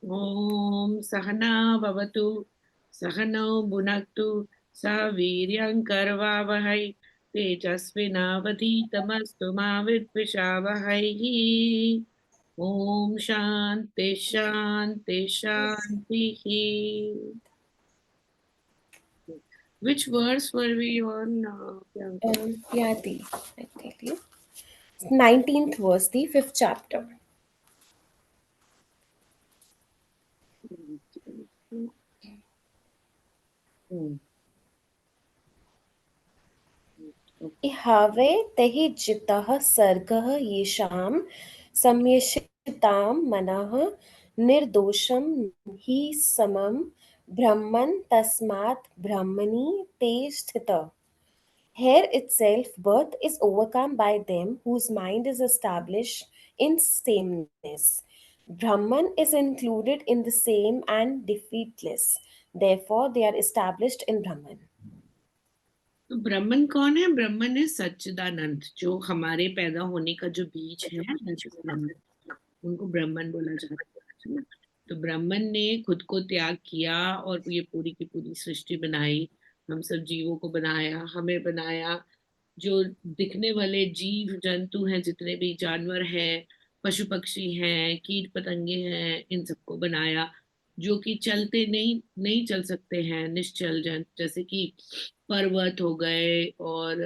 ॐ सहना भवतु सहनौ भुनक्तु सह वीर्यं करवावहै तेजस्विनावधीतमस्तु मा विद्विषावहैः। ॐ शान्ति शान्ति शान्तिः। Which verse were we on? Priyanka? Yeah, I tell you. 19th verse, the 5th chapter. Hmm. इहावे तेहि जितः सर्गः येषां सम्येषितां मनः निर्दोषं हि समं ब्रह्मन् तस्मात् ब्रह्मणि ते स्थितः. Here itself, birth is overcome by them whose mind is established in sameness. Brahman is included in the same and defeatless. Therefore, they are established in Brahman. तो ब्राह्मण कौन है? ब्राह्मण है सच्चिदानंद, जो हमारे पैदा होने का जो बीज है, that is ब्राह्मण। उनको ब्राह्मण बोला जाता है ना। तो ब्राह्मण ने खुद को त्याग किया और ये पूरी की पूरी सृष्टि बनाई, हम सब जीवों को बनाया, हमें बनाया। जो दिखने वाले जीव जंतु हैं, जितने भी जानवर हैं, पशु पक्षी हैं, कीट पतंगे हैं, इन सबको बनाया। जो कि चलते नहीं नहीं चल सकते हैं, निश्चल जैसे कि पर्वत हो गए और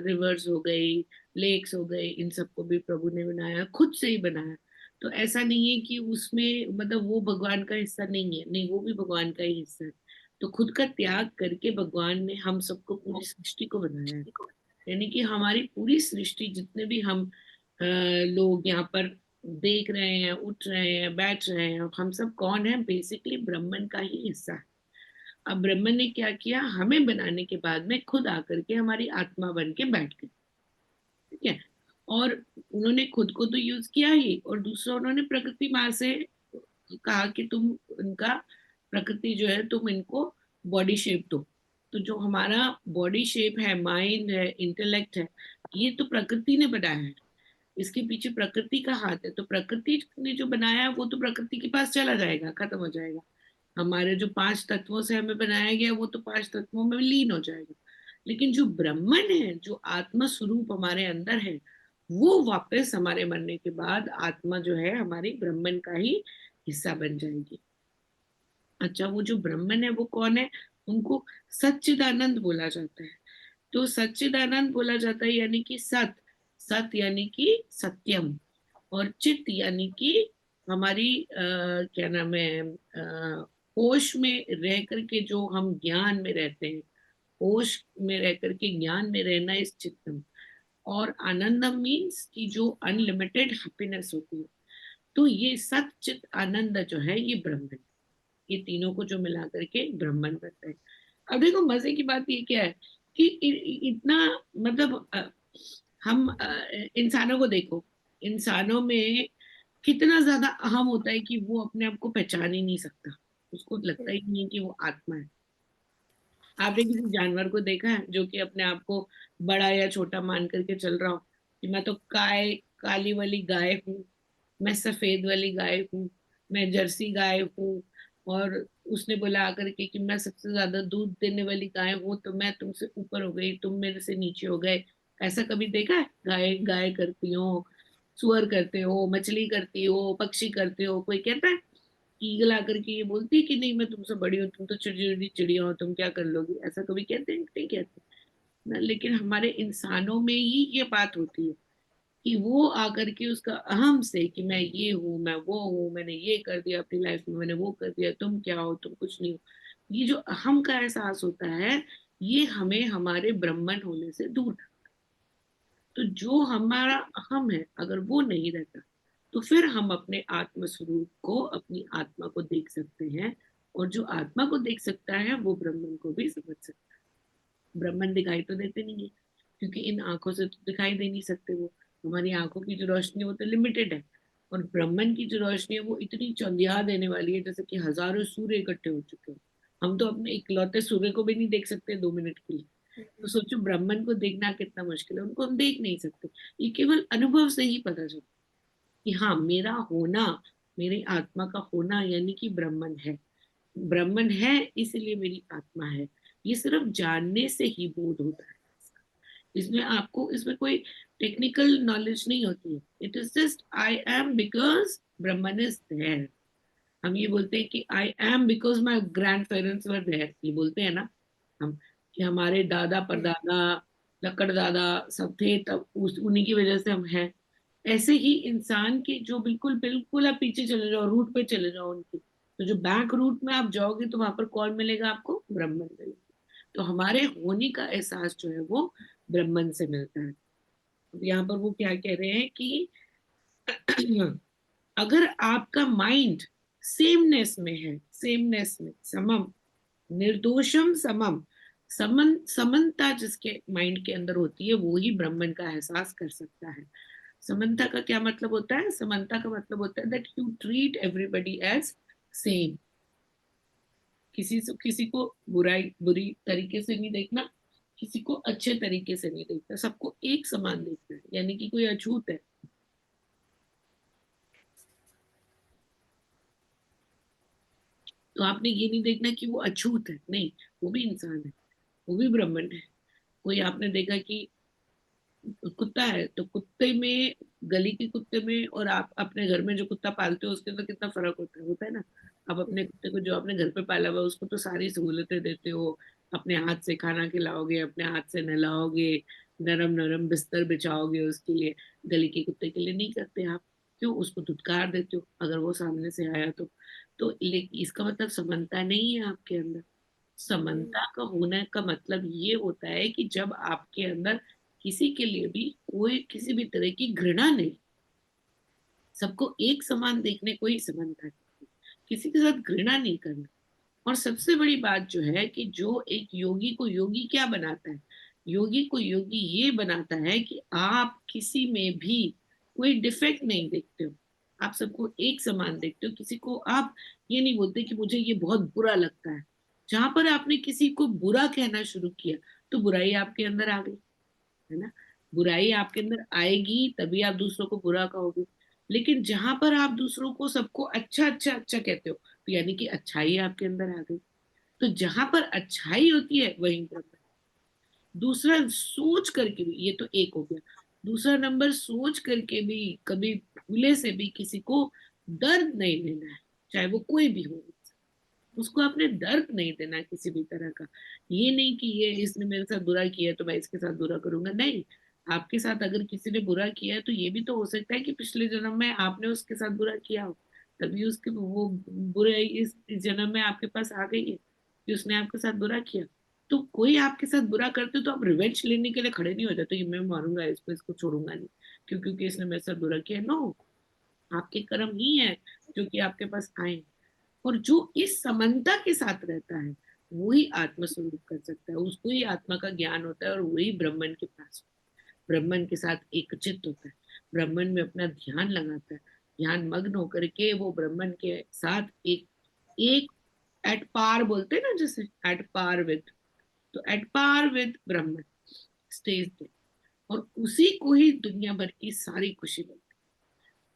रिवर्स हो गई, लेक्स हो गए, इन सबको भी प्रभु ने बनाया, खुद से ही बनाया। तो ऐसा नहीं है कि उसमें मतलब वो भगवान का हिस्सा नहीं है, नहीं, वो भी भगवान का ही हिस्सा है। तो खुद का त्याग करके भगवान ने हम सबको, पूरी सृष्टि को बनाया है। यानी कि हमारी पूरी सृष्टि, जितने भी हम लोग यहाँ पर देख रहे हैं, उठ रहे हैं, बैठ रहे हैं, हम सब कौन है? बेसिकली ब्राह्मण का ही हिस्सा है। अब ब्राह्मण ने क्या किया? हमें बनाने के बाद में खुद आकर के हमारी आत्मा बन के बैठ गए। ठीक है। और उन्होंने खुद को तो यूज किया ही, और दूसरा उन्होंने प्रकृति माँ से कहा कि तुम इनका, प्रकृति जो है, तुम इनको बॉडी शेप दो। तो जो हमारा बॉडी शेप है, माइंड है, इंटेलेक्ट है, ये तो प्रकृति ने बनाया है। इसके पीछे प्रकृति का हाथ है। तो प्रकृति ने जो बनाया है वो तो प्रकृति के पास चला जाएगा, खत्म हो जाएगा। हमारे जो पांच तत्वों से हमें बनाया गया वो तो पांच तत्वों में लीन हो जाएगा। लेकिन जो ब्रह्मन है, जो आत्मा स्वरूप हमारे अंदर है, वो वापस हमारे मरने के बाद आत्मा जो है हमारी ब्रह्मन का ही हिस्सा बन जाएगी। अच्छा, वो जो ब्रह्मन है वो कौन है? उनको सच्चिदानंद बोला जाता है। तो सच्चिदानंद बोला जाता है यानी कि सत, सत यानी कि सत्यम, और चित यानी कि हमारी क्या नाम है, होश में रह करके जो हम ज्ञान में रहते हैं, होश में रह करके ज्ञान में रहना इस चित्तम। और आनंदम मीन्स कि जो अनलिमिटेड हैप्पीनेस होती है। तो ये सत चित आनंद जो है ये ब्रह्म है। ये तीनों को जो मिला करके ब्रह्मन करता है। अब देखो, मजे की बात ये क्या है कि इतना मतलब हम इंसानों को देखो, इंसानों में कितना ज्यादा अहम होता है कि वो अपने आप को पहचान ही नहीं सकता। उसको लगता ही नहीं है कि वो आत्मा है। आपने किसी जानवर को देखा है जो कि अपने आप को बड़ा या छोटा मान करके चल रहा हो कि मैं तो काली वाली गाय हूँ, मैं सफेद वाली गाय हूँ, मैं जर्सी गाय हूँ, और उसने बोला आकर के कि मैं सबसे ज्यादा दूध देने वाली गाय हूँ, तो मैं तुमसे ऊपर हो गई, तुम मेरे से नीचे हो गए। ऐसा कभी देखा है? गाय गाय करती हो, सुअर करते हो, मछली करती हो, पक्षी करते हो, कोई कहता है? ईगल आकर के ये बोलती है कि नहीं मैं तुमसे बड़ी हूँ, तुम तो चिड़ी चिड़िया हो, तुम क्या कर लोगी? ऐसा कभी कहते हैं? नहीं कहते ना। लेकिन हमारे इंसानों में ही ये बात होती है कि वो आकर के उसका अहम से कि मैं ये हूँ, मैं वो हूँ, मैंने ये कर दिया अपनी लाइफ में, मैंने वो कर दिया, तुम क्या हो? तुम कुछ नहीं हो। ये जो अहम का एहसास होता है, ये हमें हमारे ब्रह्मन होने से दूर। तो जो हमारा अहम है, अगर वो नहीं रहता, तो फिर हम अपने आत्म स्वरूप को, अपनी आत्मा को देख सकते हैं। और जो आत्मा को देख सकता है वो ब्रह्मन को भी समझ सकता है। ब्रह्मन दिखाई तो देते नहीं है, क्योंकि इन आंखों से तो दिखाई दे नहीं सकते वो। हमारी आंखों की जो रोशनी है वो तो लिमिटेड है। और ब्रह्मन की जो रोशनी है वो इतनी चंदिया देने वाली है, जैसे कि हजारों सूर्य इकट्ठे हो चुके हैं। हम तो अपने इकलौते सूर्य को भी नहीं देख सकते 2 मिनट के लिए। तो सोचो ब्राह्मण को देखना कितना मुश्किल है, उनको हम देख नहीं सकते। ये केवल अनुभव से ही पता चलता कि हाँ, मेरा होना मेरी आत्मा का होना यानी कि ब्राह्मण है, ब्राह्मण है इसलिए मेरी आत्मा है। ये सिर्फ जानने से ही बोध होता है। इसमें आपको, इसमें कोई टेक्निकल नॉलेज नहीं होती है। It is just I am because Brahmin is there. हम ये बोलते हैं कि I am because my grand parents were there, ये बोलते हैं ना हम, कि हमारे दादा परदादा लकड़ दादा सब थे, तब उस उन्हीं की वजह से हम हैं। ऐसे ही इंसान की जो बिल्कुल बिल्कुल आप पीछे चले जाओ, रूट पे चले जाओ उनकी, तो जो बैक रूट में आप जाओगे तो वहां पर कौन मिलेगा आपको? ब्राह्मण मिलेगा। तो हमारे होने का एहसास जो है वो ब्राह्मण से मिलता है। अब यहाँ पर वो क्या कह रहे हैं कि अगर आपका माइंड सेमनेस में है, सेमनेस में, समम, निर्दोषम समम, समनता जिसके माइंड के अंदर होती है वो ही ब्राह्मण का एहसास कर सकता है। समन्ता का क्या मतलब होता है? समन्ता का मतलब होता है that you treat everybody as same. किसी को बुरी तरीके से नहीं देखना, किसी को अच्छे तरीके से नहीं देखना, सबको एक समान देखना है, यानी कि कोई अछूत है तो आपने ये नहीं देखना कि वो अछूत है, नहीं, वो भी इंसान है, वो भी ब्राह्मण है। कोई आपने देखा कि कुत्ता है तो कुत्ते में, गली के कुत्ते में और आप अपने घर में जो कुत्ता पालते हो उसके अंदर कितना फर्क होता है ना। आप अपने कुत्ते को जो आपने घर पे पाला हुआ है उसको तो सारी सहूलतें देते हो, अपने हाथ से खाना खिलाओगे, अपने हाथ से नहलाओगे, नरम नरम बिस्तर बिछाओगे उसके लिए। गली के कुत्ते के लिए नहीं करते आप। क्यों? उसको धुतकार देते हो अगर वो सामने से आया तो लेकिन इसका मतलब समानता नहीं है आपके अंदर। समानता का होने का मतलब ये होता है कि जब आपके अंदर किसी के लिए भी कोई किसी भी तरह की घृणा नहीं, सबको एक समान देखने को ही समानता कहते हैं। किसी के साथ घृणा नहीं करना। और सबसे बड़ी बात जो है कि जो एक योगी को योगी क्या बनाता है? योगी को योगी ये बनाता है कि आप किसी में भी कोई डिफेक्ट नहीं देखते हो, आप सबको एक समान देखते हो। किसी को आप ये नहीं बोलते कि मुझे ये बहुत बुरा लगता है। जहां पर आपने किसी को बुरा कहना शुरू किया तो बुराई आपके अंदर आ गई, है ना। बुराई आपके अंदर आएगी तभी आप दूसरों को बुरा कहोगे। लेकिन जहां पर आप दूसरों को सबको अच्छा अच्छा अच्छा कहते हो तो यानी कि अच्छाई आपके अंदर आ गई। तो जहां पर अच्छाई होती है वहीं पर। दूसरा, सोच करके भी, ये तो एक हो गया। दूसरा नंबर, सोच करके भी कभी भूले से भी किसी को दर्द नहीं देना है, चाहे वो कोई भी हो। उसको आपने दर्द नहीं देना किसी भी तरह का। ये नहीं कि ये इसने मेरे साथ बुरा किया है तो मैं इसके साथ बुरा करूंगा, नहीं। आपके साथ अगर किसी ने बुरा किया है तो ये भी तो हो सकता है कि पिछले जन्म में आपने उसके साथ बुरा किया हो, तभी उसके वो बुरे इस जन्म में आपके पास आ गई है कि उसने आपके साथ बुरा किया। तो कोई आपके साथ बुरा करते तो आप रिवेंज लेने के लिए खड़े नहीं हो जाते कि मैं मारूंगा इसको, इसको छोड़ूंगा नहीं, क्योंकि इसने मेरे साथ बुरा किया। नो, आपके कर्म ही है जो कि आपके पास आए। और जो इस समानता के साथ रहता है वही आत्म स्वरूप कर सकता है, उसको ही आत्मा का ज्ञान होता है और वही ब्राह्मण के पास, ब्राह्मण के साथ एक चित्त होता है, ब्राह्मण में अपना ध्यान लगाता है। ध्यान मग्न होकर के वो ब्राह्मण के साथ एक एक एट पार बोलते हैं ना, जैसे एट पार विद, तो एट पार विद ब्राह्मण स्टेज पे, और उसी को ही दुनिया भर की सारी खुशी मिलती है।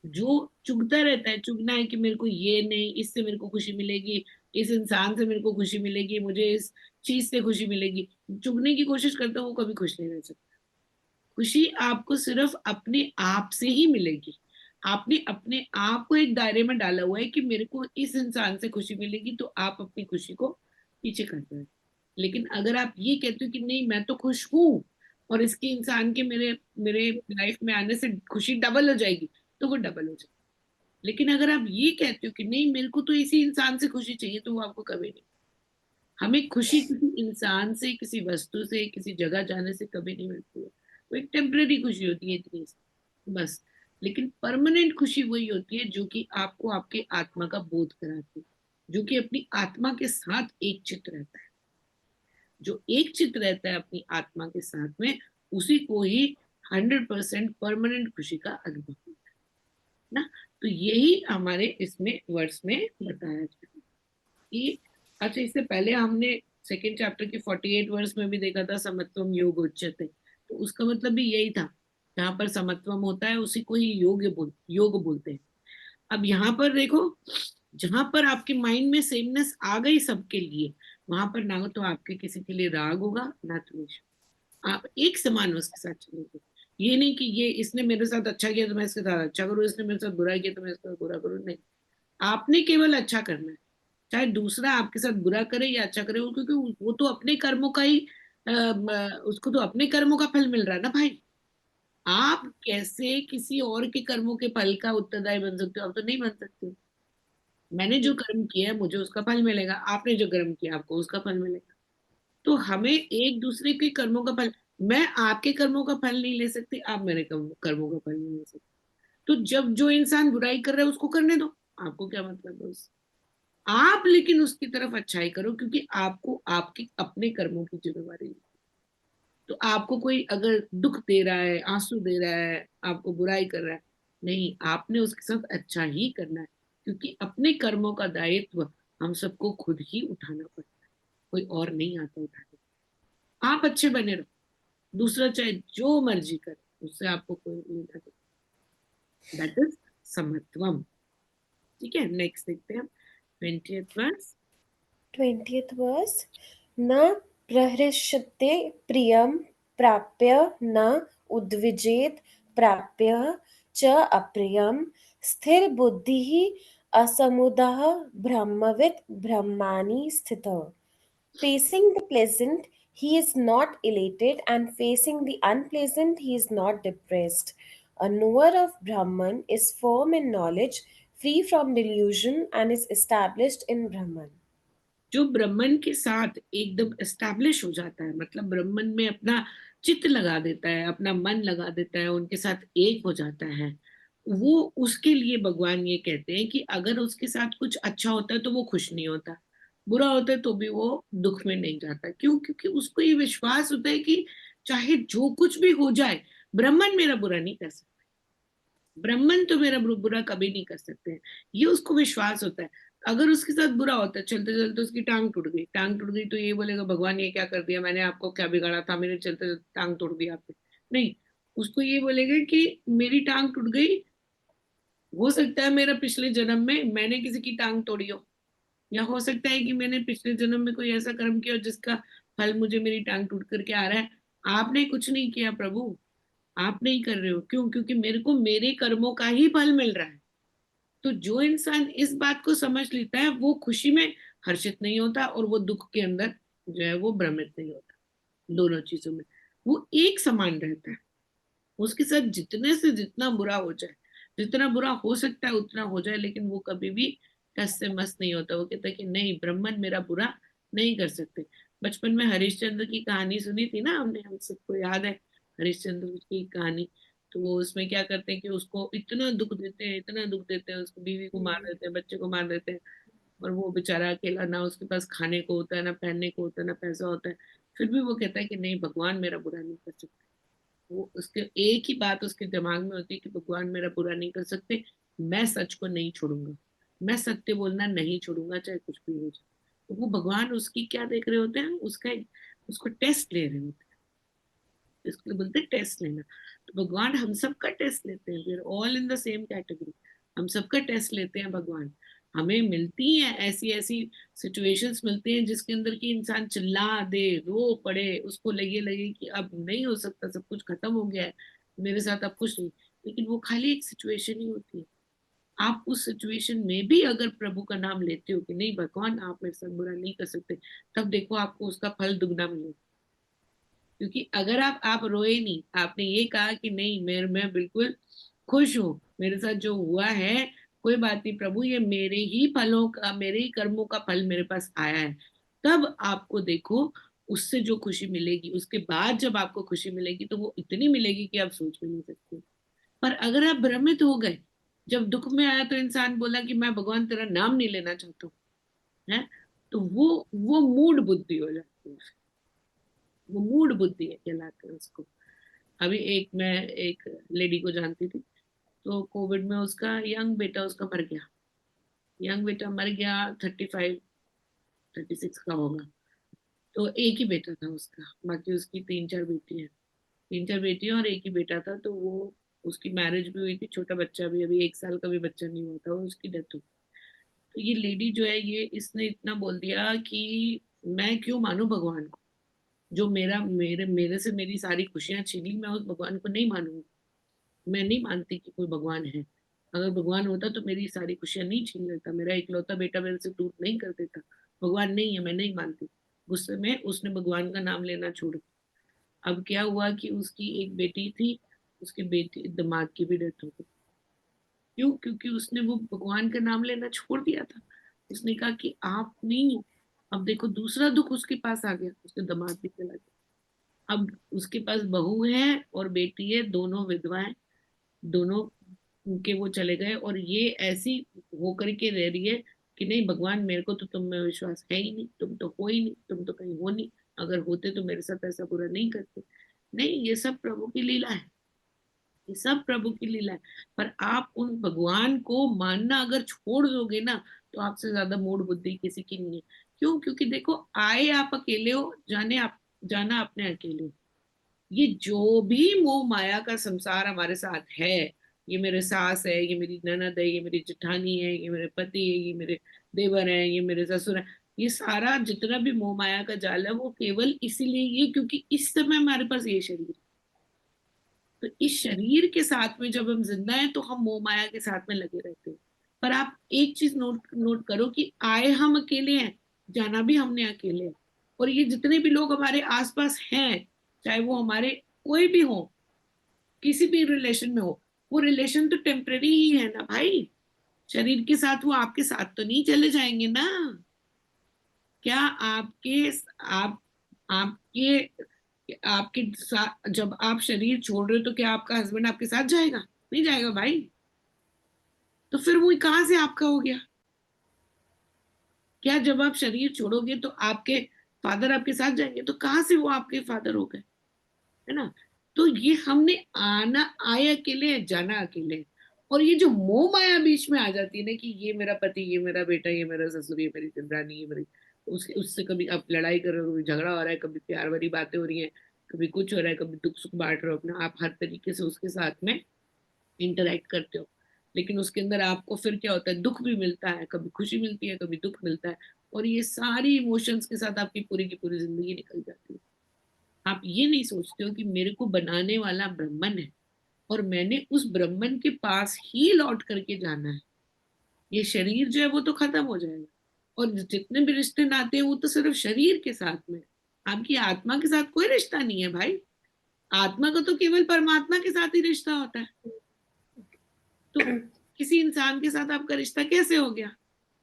जो चुगता रहता है, चुगना है कि मेरे को ये नहीं, इससे मेरे को खुशी मिलेगी, इस इंसान से मेरे को खुशी मिलेगी, मुझे इस चीज से खुशी मिलेगी, चुगने की कोशिश करता है, वो कभी खुश नहीं रह सकता। खुशी आपको सिर्फ अपने आप से ही मिलेगी। आपने अपने आप को एक दायरे में डाला हुआ है कि मेरे को इस इंसान से खुशी मिलेगी, तो आप अपनी खुशी को पीछे करते हैं। लेकिन अगर आप ये कहते हो कि नहीं मैं तो खुश हूं और इसके इंसान के मेरे मेरे लाइफ में आने से खुशी डबल हो जाएगी, तो वो डबल हो जाएगी। लेकिन अगर आप ये कहते हो कि नहीं मेरे को तो इसी इंसान से खुशी चाहिए, तो वो आपको कभी नहीं। हमें खुशी किसी इंसान से, किसी वस्तु से, किसी जगह जाने से कभी नहीं मिलती है। वो एक टेम्परेरी खुशी होती है इतनी सी, बस। लेकिन परमानेंट खुशी वही होती है जो कि आपको आपके आत्मा का बोध कराती है, जो कि अपनी आत्मा के साथ एक चित्त रहता है। जो एक चित्त रहता है अपनी आत्मा के साथ में, उसी को ही 100% परमानेंट खुशी का अनुभव होता है ना। तो यही हमारे इसमें वर्ड्स में बताया जाता है कि अच्छा, इससे पहले हमने सेकेंड चैप्टर के 48 वर्स में भी देखा था समत्वम योग उच्यते, तो उसका मतलब भी यही था। जहां पर समत्वम होता है उसी को ही योग बोलते हैं। अब यहाँ पर देखो, जहां पर आपके माइंड में सेमनेस आ गई सबके लिए, वहां पर ना तो आपके किसी के लिए राग होगा ना द्वेष। आप एक समान उसके साथ चलोगे। ये नहीं कि ये इसने मेरे साथ अच्छा किया तो मैं इसके साथ अच्छा करूँ, इसने मेरे साथ बुरा किया तो मैं इसके साथ बुरा करूँ, नहीं। आपने केवल अच्छा करना है, चाहे दूसरा आपके साथ बुरा करे या अच्छा करे, क्योंकि वो तो अपने कर्मों का ही उसको तो अपने कर्मों का फल मिल रहा है ना भाई। आप कैसे किसी और के कर्मों के फल का उत्तरदायी बन सकते हो? आप तो नहीं बन सकते। मैंने जो कर्म किया है मुझे उसका फल मिलेगा, आपने जो कर्म किया आपको उसका फल मिलेगा। तो हमें एक दूसरे के कर्मों का फल, मैं आपके कर्मों का फल नहीं ले सकती, आप मेरे कर्मों का फल नहीं ले सकते। तो जब जो इंसान बुराई कर रहा है उसको करने दो, आपको क्या मतलब है उससे? आप लेकिन उसकी तरफ अच्छाई करो, क्योंकि आपको आपके अपने कर्मों की जिम्मेवारी है। तो आपको कोई अगर दुख दे रहा है, आंसू दे रहा है, आपको बुराई कर रहा है, नहीं, आपने उसके साथ अच्छा ही करना है, क्योंकि अपने कर्मों का दायित्व हम सबको खुद ही उठाना पड़ता है, कोई और नहीं आता उठाने। आप अच्छे बने रहो, दूसरा चाहे जो मर्जी करे, उससे आपको कोई नहीं उठाता। दैट इज समत्वम। ठीक है, नेक्स्ट देखते हैं 20th वर्स। 20th verse. न प्रहृष्यते प्रियं प्राप्य न उद्विजेत प्राप्य च अप्रियं स्थिर बुद्धिः असमुदः ब्रह्मवित् ब्रह्माणि स्थितः. Facing the pleasant, he is not elated, and facing the unpleasant, he is not depressed. A knower of Brahman is firm in knowledge, free from delusion, and is established in Brahman. जो ब्राह्मण के साथ एकदम establish हो जाता है, मतलब ब्राह्मण में अपना चित्त लगा देता है, अपना मन लगा देता है, उनके साथ एक हो जाता है, वो उसके लिए भगवान ये कहते हैं कि अगर उसके साथ कुछ अच्छा होता है तो वो खुश नहीं होता, बुरा होता है तो भी वो दुख में नहीं जाता। क्यों? क्योंकि उसको ये विश्वास होता है कि चाहे जो कुछ भी हो जाए, ब्राह्मण मेरा बुरा नहीं कर सकता, ब्राह्मण तो मेरा बुरा कभी नहीं कर सकते हैं, ये उसको विश्वास होता है। अगर उसके साथ बुरा होता है, चलते चलते उसकी टांग टूट गई, टांग टूट गई तो ये बोलेगा भगवान ये क्या कर दिया, मैंने आपको क्या बिगाड़ा था, मेरे चलते चलते टांग तोड़ दी आपने? नहीं, उसको ये बोलेगा कि मेरी टांग टूट गई, हो सकता है मेरा पिछले जन्म में मैंने किसी की टांग तोड़ी हो, या हो सकता है कि मैंने पिछले जन्म में कोई ऐसा कर्म किया जिसका फल मुझे मेरी टांग टूट करके आ रहा है। आपने कुछ नहीं किया प्रभु, आप नहीं कर रहे हो। क्यों? क्योंकि मेरे को मेरे कर्मों का ही फल मिल रहा है। तो जो इंसान इस बात को समझ लेता है वो खुशी में हर्षित नहीं होता, और वो दुख के अंदर जो है वो भ्रमित नहीं होता। दोनों चीजों में वो एक समान रहता है। उसके साथ जितने से जितना बुरा हो जाए, जितना बुरा हो सकता है उतना हो जाए, लेकिन वो कभी भी टस से मस नहीं होता। वो कहता है कि नहीं, ब्राह्मण मेरा बुरा नहीं कर सकते। बचपन में हरिश्चंद्र की कहानी सुनी थी ना हमने, हम सबको याद है हरिश्चंद्र की कहानी। तो वो उसमें क्या करते हैं कि उसको इतना दुख देते हैं, इतना दुख देते हैं, उसको बीवी को मार देते हैं, बच्चे को मार देते हैं, और वो बेचारा अकेला, ना उसके पास खाने को होता है, ना पहनने को होता है, ना पैसा होता है। फिर भी वो कहता है कि नहीं, भगवान मेरा बुरा नहीं कर सकते। वो उसके एक ही बात उसके दिमाग में होती है कि भगवान मेरा बुरा नहीं कर सकते, मैं सच को नहीं छोड़ूंगा, मैं सत्य बोलना नहीं छोड़ूंगा, चाहे कुछ भी हो जाए। तो वो भगवान उसकी क्या देख रहे होते हैं, उसका उसको टेस्ट ले रहे होते हैं। इसको बोलते हैं टेस्ट लेना। तो भगवान हम सबका टेस्ट लेते हैं, we are all in the same category. हम सबका टेस्ट लेते हैं भगवान। हमें मिलती हैं ऐसी ऐसी सिचुएशंस मिलती हैं जिसके अंदर की इंसान चिल्ला दे, रो पड़े, उसको लगे लगे कि अब नहीं हो सकता, सब कुछ खत्म हो गया है, मेरे साथ अब कुछ नहीं। लेकिन वो खाली एक सिचुएशन ही होती है। आप उस सिचुएशन में भी अगर प्रभु का नाम लेते हो कि नहीं भगवान आप मेरे साथ बुरा नहीं कर सकते, तब देखो आपको उसका फल दुगना मिलेगा। क्योंकि अगर आप रोए नहीं, आपने ये कहा कि नहीं, मैं बिल्कुल खुश हूँ, मेरे साथ जो हुआ है कोई बात नहीं प्रभु, ये मेरे ही फलों का, मेरे ही कर्मों का फल मेरे पास आया है, तब आपको देखो उससे जो खुशी मिलेगी, उसके बाद जब आपको खुशी मिलेगी तो वो इतनी मिलेगी कि आप सोच भी नहीं सकते। पर अगर आप भ्रमित हो गए, जब दुख में आया तो इंसान बोला कि मैं भगवान तेरा नाम नहीं लेना चाहता हूँ, है, तो वो मूड बुद्धि हो जाती है। वो मूड बुद्धि है कहलाते हैं उसको। अभी मैं एक लेडी को जानती थी, तो कोविड में उसका यंग बेटा उसका मर गया। यंग बेटा मर गया, 35 36 का होगा। तो एक ही बेटा था उसका, बाकी उसकी तीन चार बेटी है, तीन चार बेटियां और एक ही बेटा था। तो वो उसकी मैरिज भी हुई थी, छोटा बच्चा भी, अभी 1 साल का भी बच्चा नहीं हुआ था, उसकी डेथ हो गई। तो ये लेडी जो है, ये इसने इतना बोल दिया कि मैं क्यों मानू भगवान को, जो मेरा मेरे मेरे से मेरी सारी खुशियां छीन ली, मैं उस भगवान को नहीं मानूंगी। मैं नहीं मानती कि कोई भगवान है। अगर भगवान होता तो मेरी सारी खुशियां नहीं छीन लेता, मेरा इकलौता बेटा मेरे से दूर नहीं कर देता। भगवान नहीं है, मैं नहीं मानती। गुस्से में उसने भगवान का नाम लेना छोड़ दिया। अब क्या हुआ कि उसकी एक बेटी थी, उसकी बेटी दामाद की भी डेथ हो गई। क्यों? क्योंकि उसने वो भगवान का नाम लेना छोड़ दिया था। उसने कहा कि आप नहीं। अब देखो दूसरा दुख उसके पास आ गया, उसके दामाद भी चला गया। अब उसके पास बहू है और बेटी है, दोनों विधवाएं, दोनों के वो चले गए, और ये ऐसी होकर के रह रही है कि नहीं भगवान, मेरे को तो तुम में विश्वास है ही नहीं, तुम तो हो ही नहीं, तुम तो कहीं हो नहीं, अगर होते तो मेरे साथ ऐसा बुरा नहीं करते। नहीं, ये सब प्रभु की लीला है, ये सब प्रभु की लीला है। पर आप उन भगवान को मानना अगर छोड़ दोगे ना, तो आपसे ज्यादा मूड बुद्धि किसी की नहीं है। क्यों? क्योंकि देखो, आए आप अकेले हो, जाना आपने अकेले हो। ये जो भी मोह माया का संसार हमारे साथ है, ये मेरे सास है, ये मेरी ननद है, ये मेरी जेठानी है, ये मेरे पति है, ये मेरे देवर है, ये मेरे ससुर है, ये सारा जितना भी मोह माया का जाल है, वो केवल इसीलिए ये क्योंकि इस समय हमारे पास ये शरीर है। तो इस शरीर के साथ में जब हम जिंदा हैं, तो हम मोह माया के साथ में लगे रहते हैं। पर आप एक चीज नोट नोट करो कि आए हम अकेले हैं, जाना भी हमने अकेले है। और ये जितने भी लोग हमारे आसपास हैं, चाहे वो हमारे कोई भी हो, किसी भी रिलेशन में हो, वो रिलेशन तो टेम्परेरी ही है ना भाई। शरीर के साथ वो आपके साथ तो नहीं चले जाएंगे ना। क्या आपके आप आपके आपके साथ जब आप शरीर छोड़ रहे हो, तो क्या आपका हस्बैंड आपके साथ जाएगा? नहीं जाएगा भाई। तो फिर वो कहां से आपका हो गया? क्या जब आप शरीर छोड़ोगे तो आपके फादर आपके साथ जाएंगे? तो कहां से वो आपके फादर हो गए? है ना? तो ये हमने आना, आए अकेले, जाना अकेले। और ये जो मोह माया बीच में आ जाती है ना, कि ये मेरा पति, ये मेरा बेटा, ये मेरा ससुर, ये मेरी चंद्रानी, ये मेरी, उससे कभी आप लड़ाई कर रहे हो, कभी झगड़ा हो रहा है, कभी प्यार भरी बातें हो रही हैं, कभी कुछ हो रहा है, कभी दुख सुख बांट रहे हो अपना, आप हर तरीके से उसके साथ में इंटरेक्ट करते हो। लेकिन उसके अंदर आपको फिर क्या होता है, दुख भी मिलता है, कभी खुशी मिलती है, कभी दुख मिलता है। और ये सारी इमोशंस के साथ आपकी पूरी की पूरी जिंदगी निकल जाती है। आप ये नहीं सोचते हो कि मेरे को बनाने वाला ब्राह्मण है, और मैंने उस ब्राह्मण के पास ही लौट करके जाना है। ये शरीर जो है वो तो खत्म हो जाएगा, और जितने भी रिश्ते नाते हैं वो तो सिर्फ शरीर के साथ में। आपकी आत्मा के साथ कोई रिश्ता नहीं है भाई। आत्मा का तो केवल परमात्मा के साथ ही रिश्ता होता है। तो किसी इंसान के साथ आपका रिश्ता कैसे हो गया?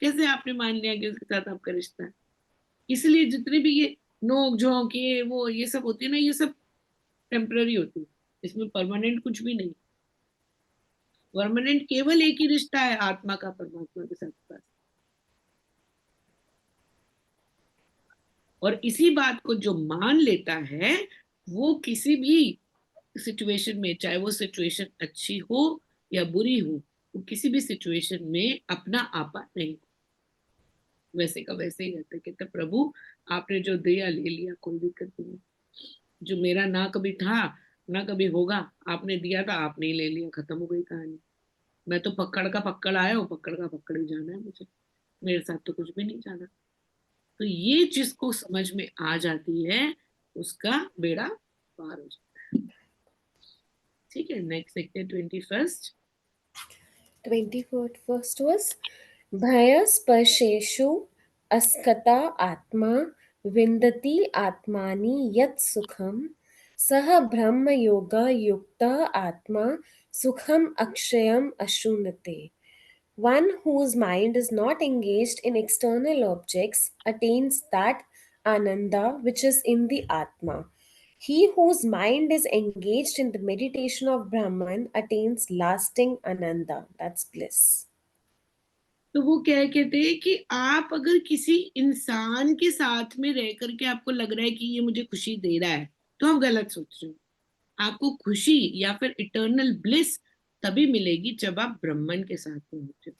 कैसे आपने मान लिया कि उसके साथ आपका रिश्ता है? इसलिए जितने भी ये नोक झोंक, ये वो, ये सब होती है ना, ये सब टेम्पररी होती है। इसमें परमानेंट कुछ भी नहीं। परमानेंट केवल एक ही रिश्ता है, आत्मा का परमात्मा के साथ बस। और इसी बात को जो मान लेता है, वो किसी भी सिचुएशन में, चाहे वो सिचुएशन अच्छी हो या बुरी हो, वो किसी भी सिचुएशन में अपना आपा नहीं, वैसे का वैसे ही रहता है। कहते प्रभु, आपने जो दिया ले लिया, कोई दिक्कत नहीं। जो मेरा ना कभी था, ना कभी होगा, आपने दिया था, आपने ही ले लिया, खत्म हो गई कहानी। मैं तो पकड़ का पकड़ आया हूँ, पकड़ का पकड़ ही जाना है मुझे। मेरे साथ तो कुछ भी नहीं जाना। तो ये जिसको समझ में आ जाती है, उसका बेड़ा पार हो जाता है। ठीक है, नेक्स्ट देखते हैं 21st। 21st was भयस्पर्शेषु अस्कता आत्मा विन्दति आत्मानि यत् सुखं सः ब्रह्मयोग युक्तः आत्मा सुखम अक्षयम अश्नुते. One whose mind is not engaged in external objects attains that ananda which is in the Atma. He whose mind is engaged in the meditation of Brahman attains lasting ananda, that's bliss. तो वो क्या कहते हैं कि आप अगर किसी इंसान के साथ में रह करके आपको लग रहा है कि ये मुझे खुशी दे रहा है, तो आप गलत सोच रहे हो। आपको खुशी या फिर इटर्नल ब्लिस तभी मिलेगी जब आप ब्रह्मन के साथ में होते हो,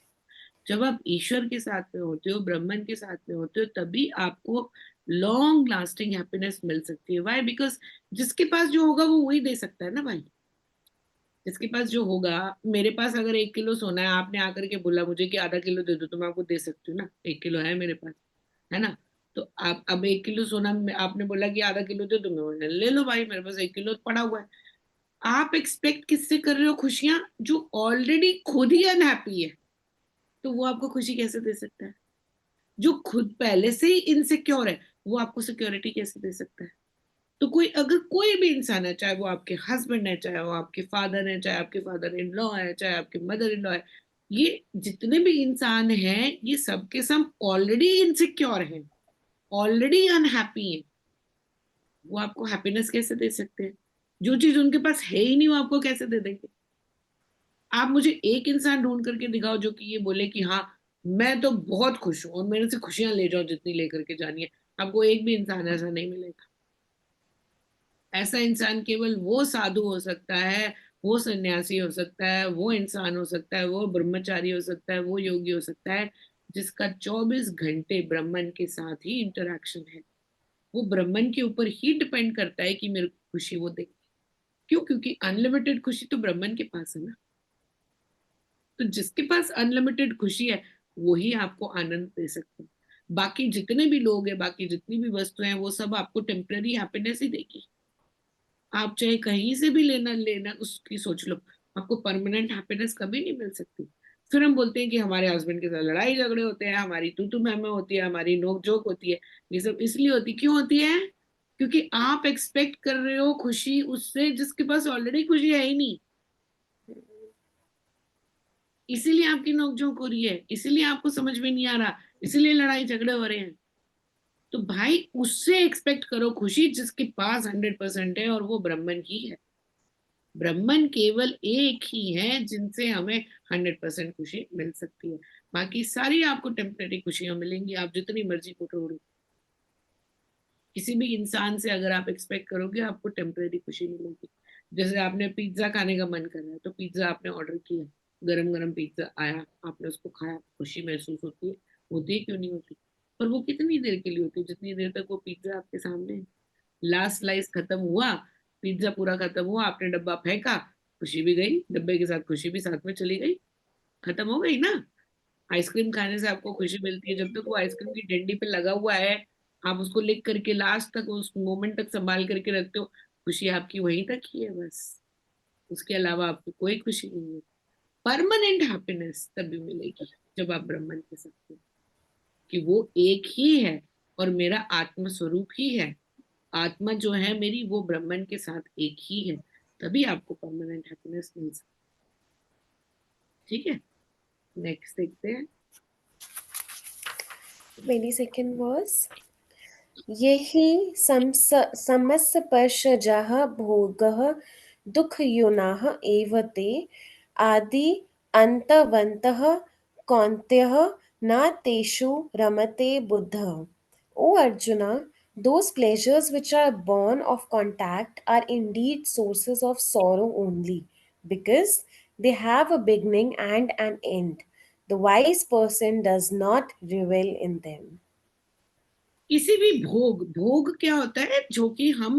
जब आप ईश्वर के साथ में होते हो, ब्रह्मन के साथ में होते हो, तभी आपको लॉन्ग लास्टिंग हैप्पीनेस मिल सकती है। वाई? बिकॉज जिसके पास जो होगा वो वही दे सकता है ना भाई। जिसके पास जो होगा, मेरे पास अगर 1 किलो सोना है, आपने आकर के बोला मुझे कि आधा किलो दे दो, तो मैं आपको दे सकती हूँ ना, 1 किलो है मेरे पास, है ना। तो आप अब 1 किलो सोना आपने बोला कि आधा किलो दे दो, मैं बोला ले लो भाई, मेरे पास 1 किलो पड़ा हुआ है। आप एक्सपेक्ट किससे कर रहे हो खुशियां, जो ऑलरेडी खुद ही अनहैप्पी है, तो वो आपको खुशी कैसे दे सकता है? जो खुद पहले से ही इनसिक्योर है, वो आपको सिक्योरिटी कैसे दे सकता है? तो कोई अगर कोई भी इंसान है, चाहे वो आपके हस्बैंड है, चाहे वो आपके फादर है, चाहे आपके फादर इन लॉ है, चाहे आपके मदर इन लॉ है, ये जितने भी इंसान हैं, ये सब के सब ऑलरेडी इनसिक्योर हैं, ऑलरेडी अनहैप्पी हैं। वो आपको हैप्पीनेस कैसे दे सकते हैं? जो चीज उनके पास है ही नहीं, वो आपको कैसे दे देंगे? आप मुझे एक इंसान ढूंढ करके दिखाओ जो कि ये बोले कि हाँ, मैं तो बहुत खुश हूं और मेरे से खुशियां ले जाओ जितनी लेकर के जानी है। आपको एक भी इंसान ऐसा नहीं मिलेगा। ऐसा इंसान केवल वो साधु हो सकता है, वो सन्यासी हो सकता है, वो इंसान हो सकता है, वो ब्रह्मचारी हो सकता है, वो योगी हो सकता है, जिसका 24 घंटे ब्रह्मन के साथ ही इंटरेक्शन है। वो ब्रह्मन के ऊपर ही डिपेंड करता है कि मेरे को खुशी वो दे। क्यों? क्योंकि अनलिमिटेड खुशी तो ब्रह्मन के पास है ना। तो जिसके पास अनलिमिटेड खुशी है, वो ही आपको आनंद दे सकते हैं। बाकी जितने भी लोग हैं, बाकी जितनी भी वस्तुएं हैं, वो सब आपको टेम्पररी हैप्पीनेस ही देगी। आप चाहे कहीं से भी लेना लेना उसकी सोच लो, आपको परमानेंट हैप्पीनेस कभी नहीं मिल सकती। फिर हम बोलते हैं कि हमारे हस्बैंड के साथ लड़ाई झगड़े होते हैं, हमारी तू मैं होती है, हमारी नोक जोक होती है। ये सब इसलिए होती, क्यों होती है? क्योंकि आप एक्सपेक्ट कर रहे हो खुशी उससे जिसके पास ऑलरेडी खुशी है ही नहीं। इसीलिए आपकी नोकझोंक हो रही है, इसीलिए आपको समझ में नहीं आ रहा, इसीलिए लड़ाई झगड़े हो रहे हैं। तो भाई उससे एक्सपेक्ट करो खुशी जिसके पास 100% है, और वो ब्रह्मन ही है। ब्रह्मन केवल एक ही है जिनसे हमें 100% खुशी मिल सकती है। बाकी सारी आपको टेम्परेरी खुशियां मिलेंगी, आप जितनी मर्जी को तोड़ो। किसी भी इंसान से अगर आप एक्सपेक्ट करोगे, आपको टेम्परेरी खुशी मिलेगी। जैसे आपने पिज्जा खाने का मन कर रहा है, तो पिज्जा आपने ऑर्डर किया, गरम गरम पिज्जा आया, आपने उसको खाया, खुशी महसूस होती है? होती है, क्यों नहीं होती? पर वो कितनी देर के लिए होती है? जितनी देर तक वो पिज्जा आपके सामने है। लास्ट स्लाइस खत्म हुआ, पिज्जा पूरा खत्म हुआ, आपने डब्बा फेंका, खुशी भी गई, डब्बे के साथ खुशी भी साथ में चली गई, खत्म हो गई ना। आइसक्रीम खाने से आपको खुशी मिलती है, जब तक वो आइसक्रीम की डंडी पे लगा हुआ है, आप उसको लिख करके लास्ट तक उस मोमेंट तक संभाल करके रखते हो, खुशी आपकी वहीं तक ही है बस। उसके अलावा आपको कोई खुशी नहीं है। परमानेंट हैप्पीनेस तभी मिलेगी जब आप ब्रह्मन के साथ हो, कि वो एक ही है और मेरा आत्म स्वरूप ही है। आत्मा जो है मेरी, वो ब्रह्मन के साथ एक ही है। तभी आपको परमानेंट हैप्पीनेस मिल सकती। ठीक है, नेक्स्ट देखते हैं। 22nd was यही समस्पर्शजः भोगः दुःखयूनाः एव ते आदि अन्तवन्तः कौन्तेय न तेषु रमते बुद्धः. O Arjuna, those pleasures which are born of contact are indeed sources of sorrow only, because they have a beginning and an end. The wise person does not revel in them. किसी भी भोग, भोग क्या होता है? जो कि हम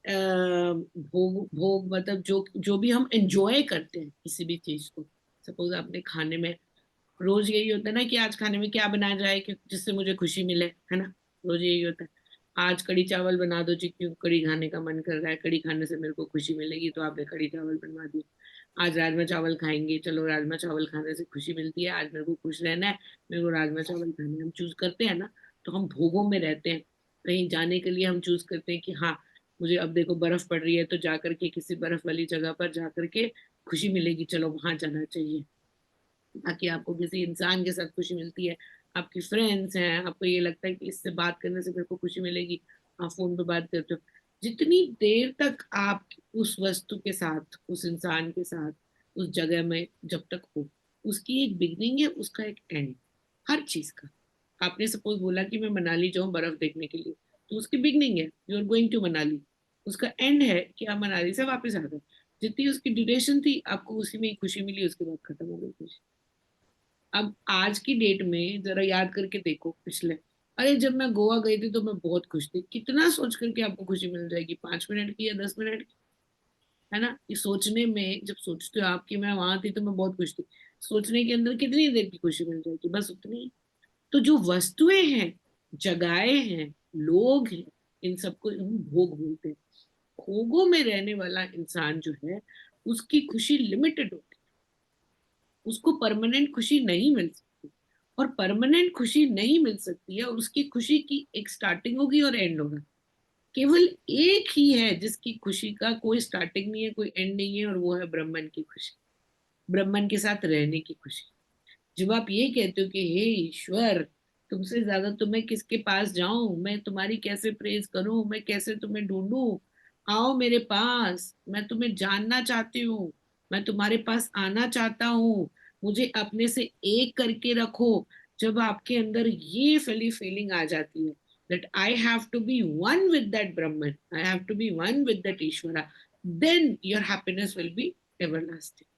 भोग, भोग मतलब जो जो भी हम एंजॉय करते हैं किसी भी चीज को। सपोज आपने खाने में, रोज यही होता है ना कि आज खाने में क्या बनाया जाए कि जिससे मुझे खुशी मिले, है ना। रोज यही होता है, आज कढ़ी चावल बना दो जी, क्यों कढ़ी खाने का मन कर रहा है, कढ़ी खाने से मेरे को खुशी मिलेगी, तो आपने कढ़ी चावल बनवा दी। आज राजमा चावल खाएंगे, चलो राजमा चावल खाने से खुशी मिलती है, आज मेरे को खुश रहना है, मेरे को राजमा चावल खाने, हम चूज करते हैं ना। तो हम भोगों में रहते हैं। कहीं जाने के लिए हम चूज करते हैं कि हाँ, मुझे अब देखो बर्फ पड़ रही है, तो जाकर के किसी बर्फ वाली जगह पर जाकर के खुशी मिलेगी, चलो वहां जाना चाहिए। ताकि आपको किसी इंसान के साथ खुशी मिलती है, आपकी फ्रेंड्स हैं, आपको ये लगता है कि इससे बात करने से मेरे को खुशी मिलेगी, आप फोन पे बात करते हो। जितनी देर तक आप उस वस्तु के साथ, उस इंसान के साथ, उस जगह में जब तक हो, उसकी एक बिगनिंग है, उसका एक एंड, हर चीज का। आपने सपोज बोला कि मैं मनाली जाऊं बर्फ देखने के लिए, तो उसकी बिगनिंग है you are going to Manali, उसका एंड है कि आप मनाली से वापस आ गए। जितनी उसकी ड्यूरेशन थी, आपको उसी में ही खुशी मिली, उसके बाद खत्म हो गई खुशी। अब आज की डेट में जरा याद करके देखो पिछले, अरे जब मैं गोवा गई थी तो मैं बहुत खुश थी, कितना सोच करके आपको खुशी मिल जाएगी? 5 मिनट की या 10 मिनट की? है ना। ये सोचने में, जब सोचते हो आपकी मैं वहां थी तो मैं बहुत खुश थी, सोचने के अंदर कितनी देर की खुशी मिल जाएगी, बस उतनी। तो जो वस्तुएं हैं, जगहें हैं, लोग हैं, इन सबको हम भोग बोलते हैं। भोगों में रहने वाला इंसान जो है, उसकी खुशी लिमिटेड होती है, उसको परमानेंट खुशी नहीं मिल सकती। और परमानेंट खुशी नहीं मिल सकती है, और उसकी खुशी की एक स्टार्टिंग होगी और एंड होगा। केवल एक ही है जिसकी खुशी का कोई स्टार्टिंग नहीं है, कोई एंड नहीं है, और वो है ब्रह्मन की खुशी, ब्रह्मन के साथ रहने की खुशी। जब आप ये कहते हो कि हे ईश्वर, तुमसे ज्यादा तो मैं किसके पास जाऊं, मैं तुम्हारी कैसे प्रेज करूं, मैं कैसे तुम्हें ढूंढूं, आओ मेरे पास, मैं तुम्हें जानना चाहती हूँ, मैं तुम्हारे पास आना चाहता हूँ, मुझे अपने से एक करके रखो। जब आपके अंदर ये फीली फीलिंग आ जाती है that I have to be one with that Brahman, I have to be one with that Ishvara, then your happiness will be everlasting।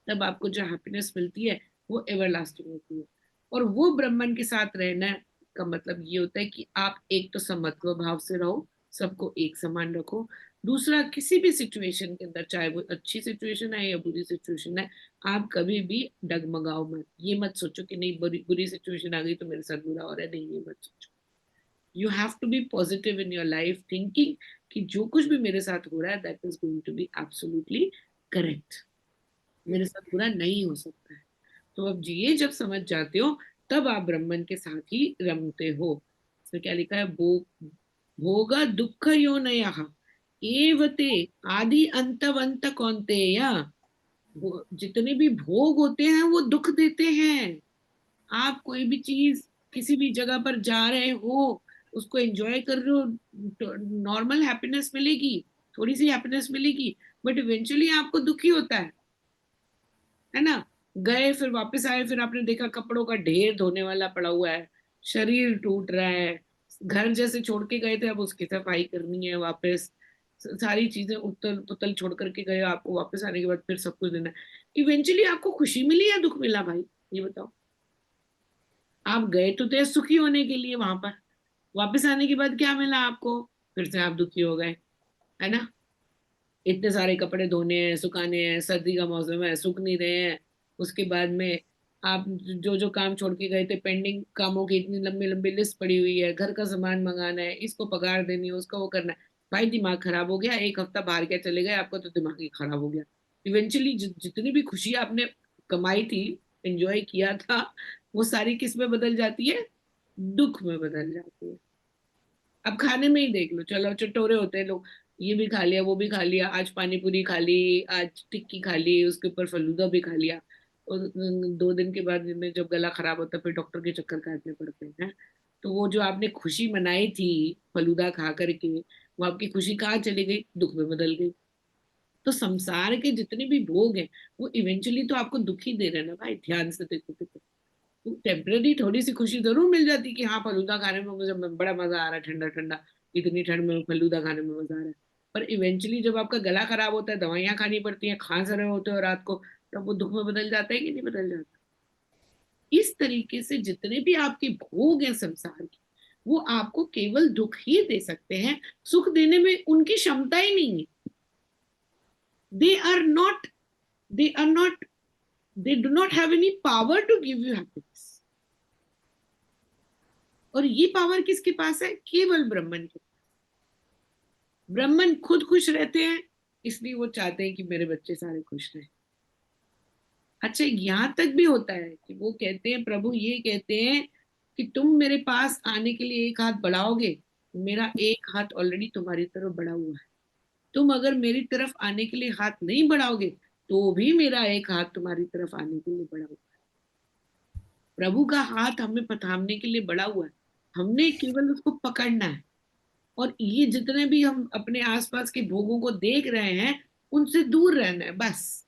तब आपको जो हैप्पीनेस मिलती है वो एवरलास्टिंग होती है। और वो ब्रह्मन के साथ रहना का मतलब ये होता है कि आप एक तो समत्व भाव से रहो, सबको एक समान रखो। दूसरा, किसी भी सिचुएशन के अंदर, चाहे वो अच्छी सिचुएशन है या बुरी सिचुएशन है, आप कभी भी डगमगाओ मत। ये मत सोचो कि नहीं बुरी बुरी सिचुएशन आ गई तो मेरे साथ बुरा हो रहा है, नहीं, ये मत सोचो। You have to be positive in your life, thinking कि जो कुछ भी मेरे साथ हो रहा है that is going to be absolutely correct, मेरे साथ बुरा नहीं हो सकता है। तो अब ये जब समझ जाते हो, तब आप ब्रह्मन के साथ ही रमते हो। इसमें क्या लिखा है, भोगा दुख यो नया एवते आदि अंतवंत कौन्तेय। जितने भी भोग होते हैं वो दुख देते हैं। आप कोई भी चीज, किसी भी जगह पर जा रहे हो, उसको एंजॉय कर रहे हो, नॉर्मल हैप्पीनेस मिलेगी, थोड़ी सी हैप्पीनेस मिलेगी, बट इवेंचुअली आपको दुखी होता है ना। गए फिर वापस आए, फिर आपने देखा कपड़ों का ढेर धोने वाला पड़ा हुआ है, शरीर टूट रहा है, घर जैसे छोड़ के गए थे अब उसकी सफाई करनी है वापस, सारी चीजें उतल पुतल छोड़ करके गए, आपको वापस आने के बाद फिर सब कुछ देना है। इवेंचुअली आपको खुशी मिली या दुख मिला भाई, ये बताओ। आप गए तो थे सुखी होने के लिए वहां पर, वापस आने के बाद क्या मिला आपको, फिर से आप दुखी हो गए, है ना। इतने सारे कपड़े धोने हैं, सुखाने हैं, सर्दी का मौसम है, सूख नहीं रहे हैं। उसके बाद में आप जो जो काम छोड़ के गए थे, पेंडिंग कामों की इतनी लंबी लंबी लिस्ट पड़ी हुई है, घर का सामान मंगाना है, इसको पगार देनी है, उसका वो करना है। भाई दिमाग खराब हो गया, एक हफ्ता बाहर क्या चले गए, आपका तो दिमाग ही खराब हो गया। इवेंचुअली जितनी भी खुशी आपने कमाई थी, एंजॉय किया था, वो सारी किस में बदल जाती है, दुख में बदल जाती है। अब खाने में ही देख लो, चलो चटोरे होते हैं लोग, ये भी खा लिया, वो भी खा लिया, आज पानी पूरी खा ली, आज टिक्की खा ली, उसके ऊपर फलूदा भी खा लिया, और 2 दिन के बाद में जब गला खराब होता है फिर डॉक्टर के चक्कर काटने पड़ते हैं। तो वो जो आपने खुशी मनाई थी फलूदा खा करके, वो आपकी खुशी कहाँ चली गई, दुख में बदल गई। तो संसार के जितने भी भोग हैं, वो इवेंचुअली तो आपको दुखी दे रहे हैं ना भाई, ध्यान से देखो तो टेम्पररी थोड़ी सी खुशी जरूर मिल जाती कि हाँ फलूदा खाने में मुझे बड़ा मजा आ रहा है, ठंडा ठंडा, इतनी ठंड में फलूदा खाने में मजा आ रहा है। पर इवेंचुअली जब आपका गला खराब होता है, दवाइयां खानी पड़ती हैं, खांस रहे होते हो रात को, तब वो दुख में बदल जाता है कि नहीं बदल जाता। इस तरीके से जितने भी आपके भोग हैं संसार के, वो आपको केवल दुख ही दे सकते हैं, सुख देने में उनकी क्षमता ही नहीं है। They are not, they are not, they do not have any power to give you happiness. और ये पावर किसके पास है, केवल ब्रह्मन के। ब्रह्मन खुद खुश रहते हैं, इसलिए वो चाहते हैं कि मेरे बच्चे सारे खुश रहें। अच्छा, यहां तक भी होता है कि वो कहते हैं, प्रभु ये कहते हैं कि तुम मेरे पास आने के लिए एक हाथ बढ़ाओगे, मेरा एक हाथ ऑलरेडी तुम्हारी तरफ बढ़ा हुआ है। तुम अगर मेरी तरफ आने के लिए हाथ नहीं बढ़ाओगे, तो भी मेरा एक हाथ तुम्हारी तरफ आने के लिए बढ़ा हुआ है। प्रभु का हाथ हमें थामने के लिए बढ़ा हुआ है, हमने केवल उसको पकड़ना है। और ये जितने भी हम अपने आसपास के भोगों को देख रहे हैं, उनसे दूर रहना है बस।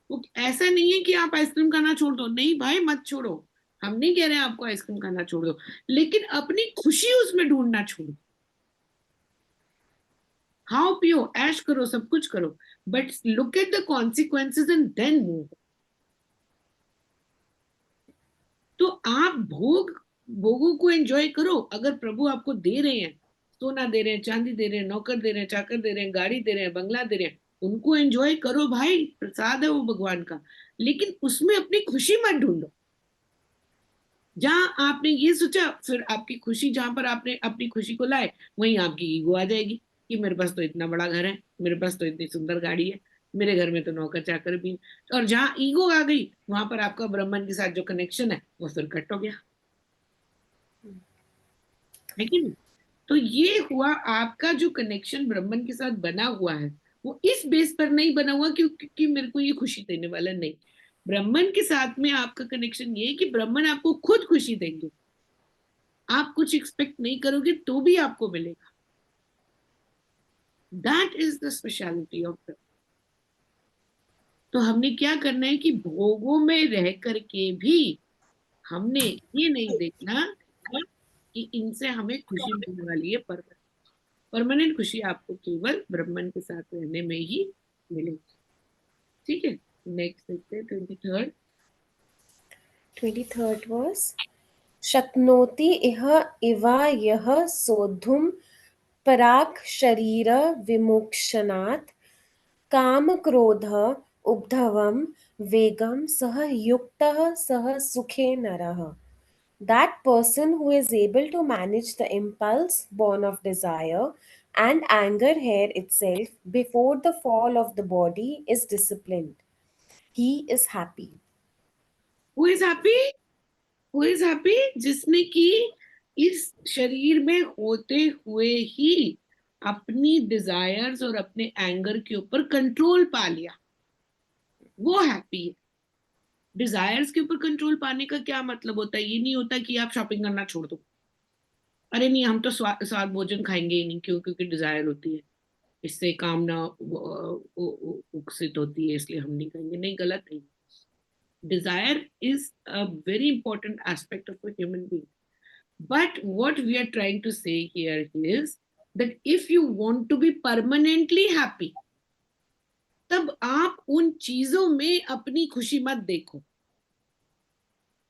वो ऐसा नहीं है कि आप आइसक्रीम खाना छोड़ दो, नहीं भाई मत छोड़ो, हम नहीं कह रहे हैं आपको आइसक्रीम खाना छोड़ दो, लेकिन अपनी खुशी उसमें ढूंढना छोड़ो। खाओ पियो ऐश करो, सब कुछ करो, but look at the consequences and then move. तो आप भोगों को एंजॉय करो। अगर प्रभु आपको दे रहे हैं, सोना दे रहे हैं, चांदी दे रहे हैं, नौकर दे रहे हैं, चाकर दे रहे हैं, गाड़ी दे रहे हैं, बंगला दे रहे हैं, उनको एंजॉय करो भाई, प्रसाद है वो भगवान का, लेकिन उसमें अपनी खुशी मत ढूंढो। जहां आपने ये सोचा, फिर आपकी खुशी, जहां पर आपने अपनी खुशी को लाए, वहीं आपकी ईगो आ जाएगी कि मेरे पास तो इतना बड़ा घर है, मेरे पास तो इतनी सुंदर गाड़ी है, मेरे घर में तो नौकर चाकर भी हैं। और जहां ईगो आ गई, वहां पर आपका ब्रह्मन के साथ जो कनेक्शन है वो फिर कट हो गया, है कि नहीं? तो ये हुआ आपका जो कनेक्शन ब्रह्मन के साथ बना हुआ है, वो इस बेस पर नहीं बना हुआ क्योंकि मेरे को ये खुशी देने वाला नहीं। ब्रह्मन के साथ में आपका कनेक्शन ये है कि ब्रह्मन आपको खुद खुशी देंगे, आप कुछ एक्सपेक्ट नहीं करोगे तो भी आपको मिलेगा। That is the speciality of the. तो हमने क्या करना है कि भोगों में रह करके भी हमने ये नहीं देखना कि इनसे हमें खुशी मिलने वाली है। परमानेंट खुशी आपको केवल ब्रह्मन के साथ रहने में ही मिलेगी। ठीक है, नेक्स्ट देखते हैं 23rd। 23rd was शक्नोति इह इवा यः सोद्धुं पराक् शरीर विमोक्षणात् कामक्रोध उद्धवं वेगं सह युक्तः सह सुखे नरः. That person who is able to manage the impulse born of desire and anger here itself before the fall of the body is disciplined. He is happy. Who is happy? Who is happy? जिसने कि इस शरीर में होते हुए ही अपनी desires और अपने एंगर के ऊपर कंट्रोल पा लिया, वो हैप्पी है। डिजायर्स के ऊपर कंट्रोल पाने का क्या मतलब होता है? ये नहीं होता कि आप शॉपिंग करना छोड़ दो, अरे नहीं हम तो स्वाद भोजन खाएंगे ही नहीं, क्यों? क्योंकि डिजायर होती है, इससे कामना उकसित होती है, इसलिए हम नहीं खाएंगे। नहीं, गलत नहीं। Desire is a very important aspect of a human being. But what we are trying to say here is that if you want to be permanently happy, तब आप उन चीजों में अपनी खुशी मत देखो।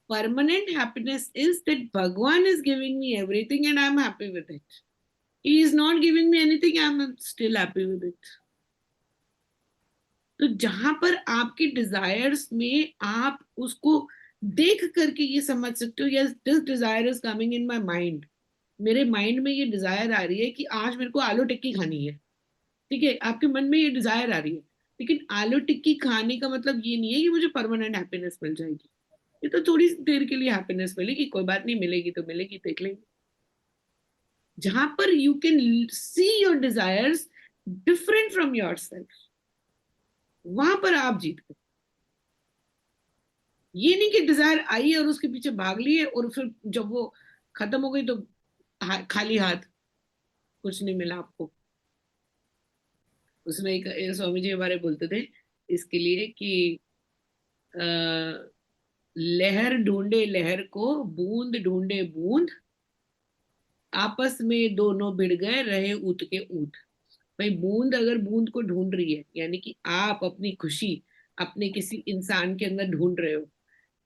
Permanent happiness is that Bhagwan is giving me everything and I'm happy with it. He is not giving me anything, I'm still happy with it. तो जहां पर आपकी डिजायर्स में आप उसको देख करके ये समझ सकते हो, yes this desire is coming in my mind, मेरे माइंड में ये डिजायर आ रही है कि आज मेरे को आलू टिक्की खानी है। ठीक है, आपके मन में ये डिजायर आ रही है, लेकिन आलू टिक्की खाने का मतलब ये नहीं है कि मुझे परमानेंट हैप्पीनेस मिल जाएगी। ये तो थोड़ी देर के लिए हैप्पीनेस मिलेगी, कोई बात नहीं, मिलेगी तो मिलेगी, देख लेंगे। जहां पर you can see your desires different from your self, वहां पर आप जीत गए। ये नहीं कि डिजायर आई और उसके पीछे भाग लिए और फिर जब वो खत्म हो गई तो खाली हाथ, कुछ नहीं मिला आपको। उसमें एक स्वामी जी हमारे बोलते थे इसके लिए कि लहर ढूंढे लहर को, बूंद ढूंढे बूंद, आपस में दोनों भिड़ गए रहे ऊत के ऊत। भाई बूंद अगर बूंद को ढूंढ रही है, यानी कि आप अपनी खुशी अपने किसी इंसान के अंदर ढूंढ रहे हो,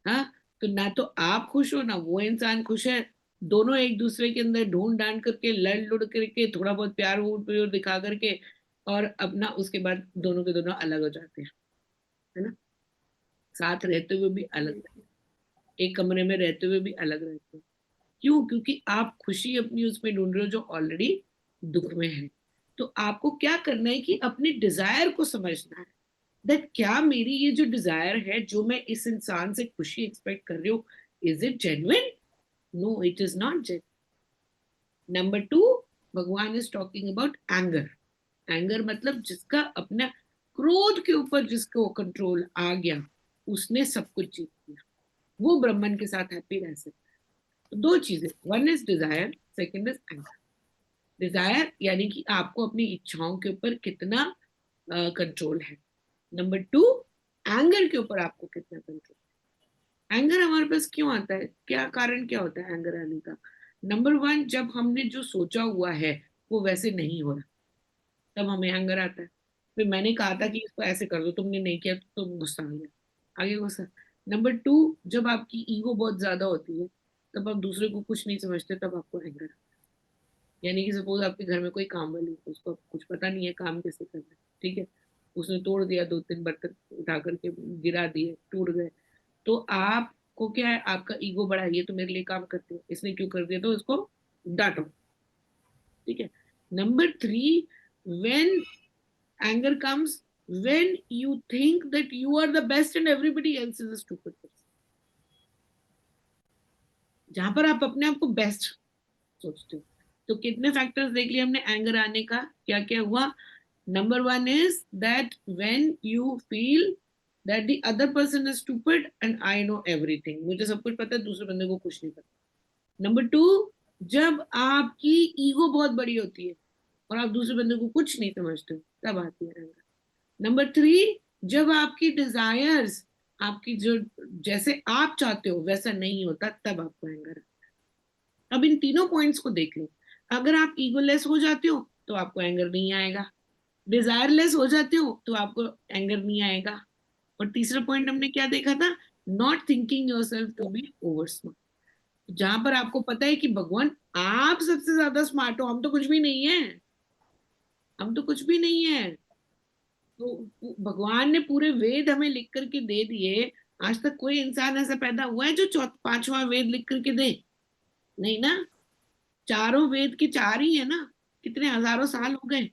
हाँ, तो ना तो आप खुश हो ना वो इंसान खुश है। दोनों एक दूसरे के अंदर ढूंढ डांड करके लड़ लुड़ करके थोड़ा बहुत प्यार व्यार दिखा करके और अपना उसके बाद दोनों के दोनों अलग हो जाते हैं, है ना? साथ रहते हुए भी अलग रहते हैं, एक कमरे में रहते हुए भी अलग रहते हैं। क्यों? क्योंकि आप खुशी अपनी उसमें ढूंढ रहे हो जो ऑलरेडी दुख में है। तो आपको क्या करना है कि अपनी डिजायर को समझना है, दैट क्या मेरी ये जो डिजायर है, जो मैं इस इंसान से खुशी एक्सपेक्ट कर रही हूँ, is it genuine? No, it is not genuine. Number two, Bhagavan is talking about anger. Anger मतलब जिसका अपना क्रोध के ऊपर जिसको कंट्रोल आ गया, उसने सब कुछ जीत लिया, वो ब्रह्मन के साथ हैप्पी रह सकता है। तो दो चीजें, one is desire, second is anger. Desire यानी कि आपको अपनी इच्छाओं के ऊपर कितना कंट्रोल है। नंबर टू, एंगर के ऊपर आपको कितना कंट्रोल। एंगर हमारे पास क्यों आता है, क्या कारण क्या होता है एंगर आने का? नंबर वन, जब हमने जो सोचा हुआ है वो वैसे नहीं हो रहा, तब हमें एंगर आता है। फिर मैंने कहा था कि इसको ऐसे कर दो, तुमने नहीं किया तो गुस्सा आ गया, आगे गुस्सा। नंबर टू, जब आपकी ईगो बहुत ज्यादा होती है, तब आप दूसरे को कुछ नहीं समझते, तब आपको एंगर। यानी कि सपोज आपके घर में कोई काम वाली है, उसको कुछ पता नहीं है काम कैसे करना है, ठीक है, उसने तोड़ दिया, 2-3 बर्तन उठा करके गिरा दिए, टूट गए, तो आपको क्या है, आपका ईगो बढ़ा, ये तो मेरे लिए काम करते हैं, इसने क्यों कर दिया, तो उसको डांटो। ठीक है। Number 3, when anger comes when you think that you are the best and everybody else is a stupid person। जहां पर आप अपने आप को बेस्ट सोचते हो। तो कितने फैक्टर्स देख लिए हमने एंगर आने का, क्या क्या हुआ। Number 1 is that when you feel that the other person is stupid and I know everything, मुझे सब कुछ पता है, दूसरे बंदे को कुछ नहीं पता। नंबर 2, जब आपकी ईगो बहुत बड़ी होती है और आप दूसरे बंदे को कुछ नहीं समझते हो, तब आती है एंगर। नंबर 3, जब आपकी डिजायर्स, आपकी जो जैसे आप चाहते हो वैसा नहीं होता, तब आपको एंगर। अब इन तीनों पॉइंट्स को देख लो। अगर आप ईगोलेस हो जाते हो तो आपको एंगर नहीं आएगा, डिजायरलेस हो जाते हो तो आपको एंगर नहीं आएगा, और तीसरा पॉइंट हमने क्या देखा था, not thinking yourself to be over smart. जहां पर आपको पता है कि भगवान आप सबसे ज्यादा स्मार्ट हो, हम तो कुछ भी नहीं है, हम तो कुछ भी नहीं है। तो भगवान ने पूरे वेद हमें लिख करके दे दिए। आज तक कोई इंसान ऐसा पैदा हुआ है जो पांचवा वेद लिख करके दे? नहीं ना। चारों वेद के चार ही है ना, कितने हजारों साल हो गए।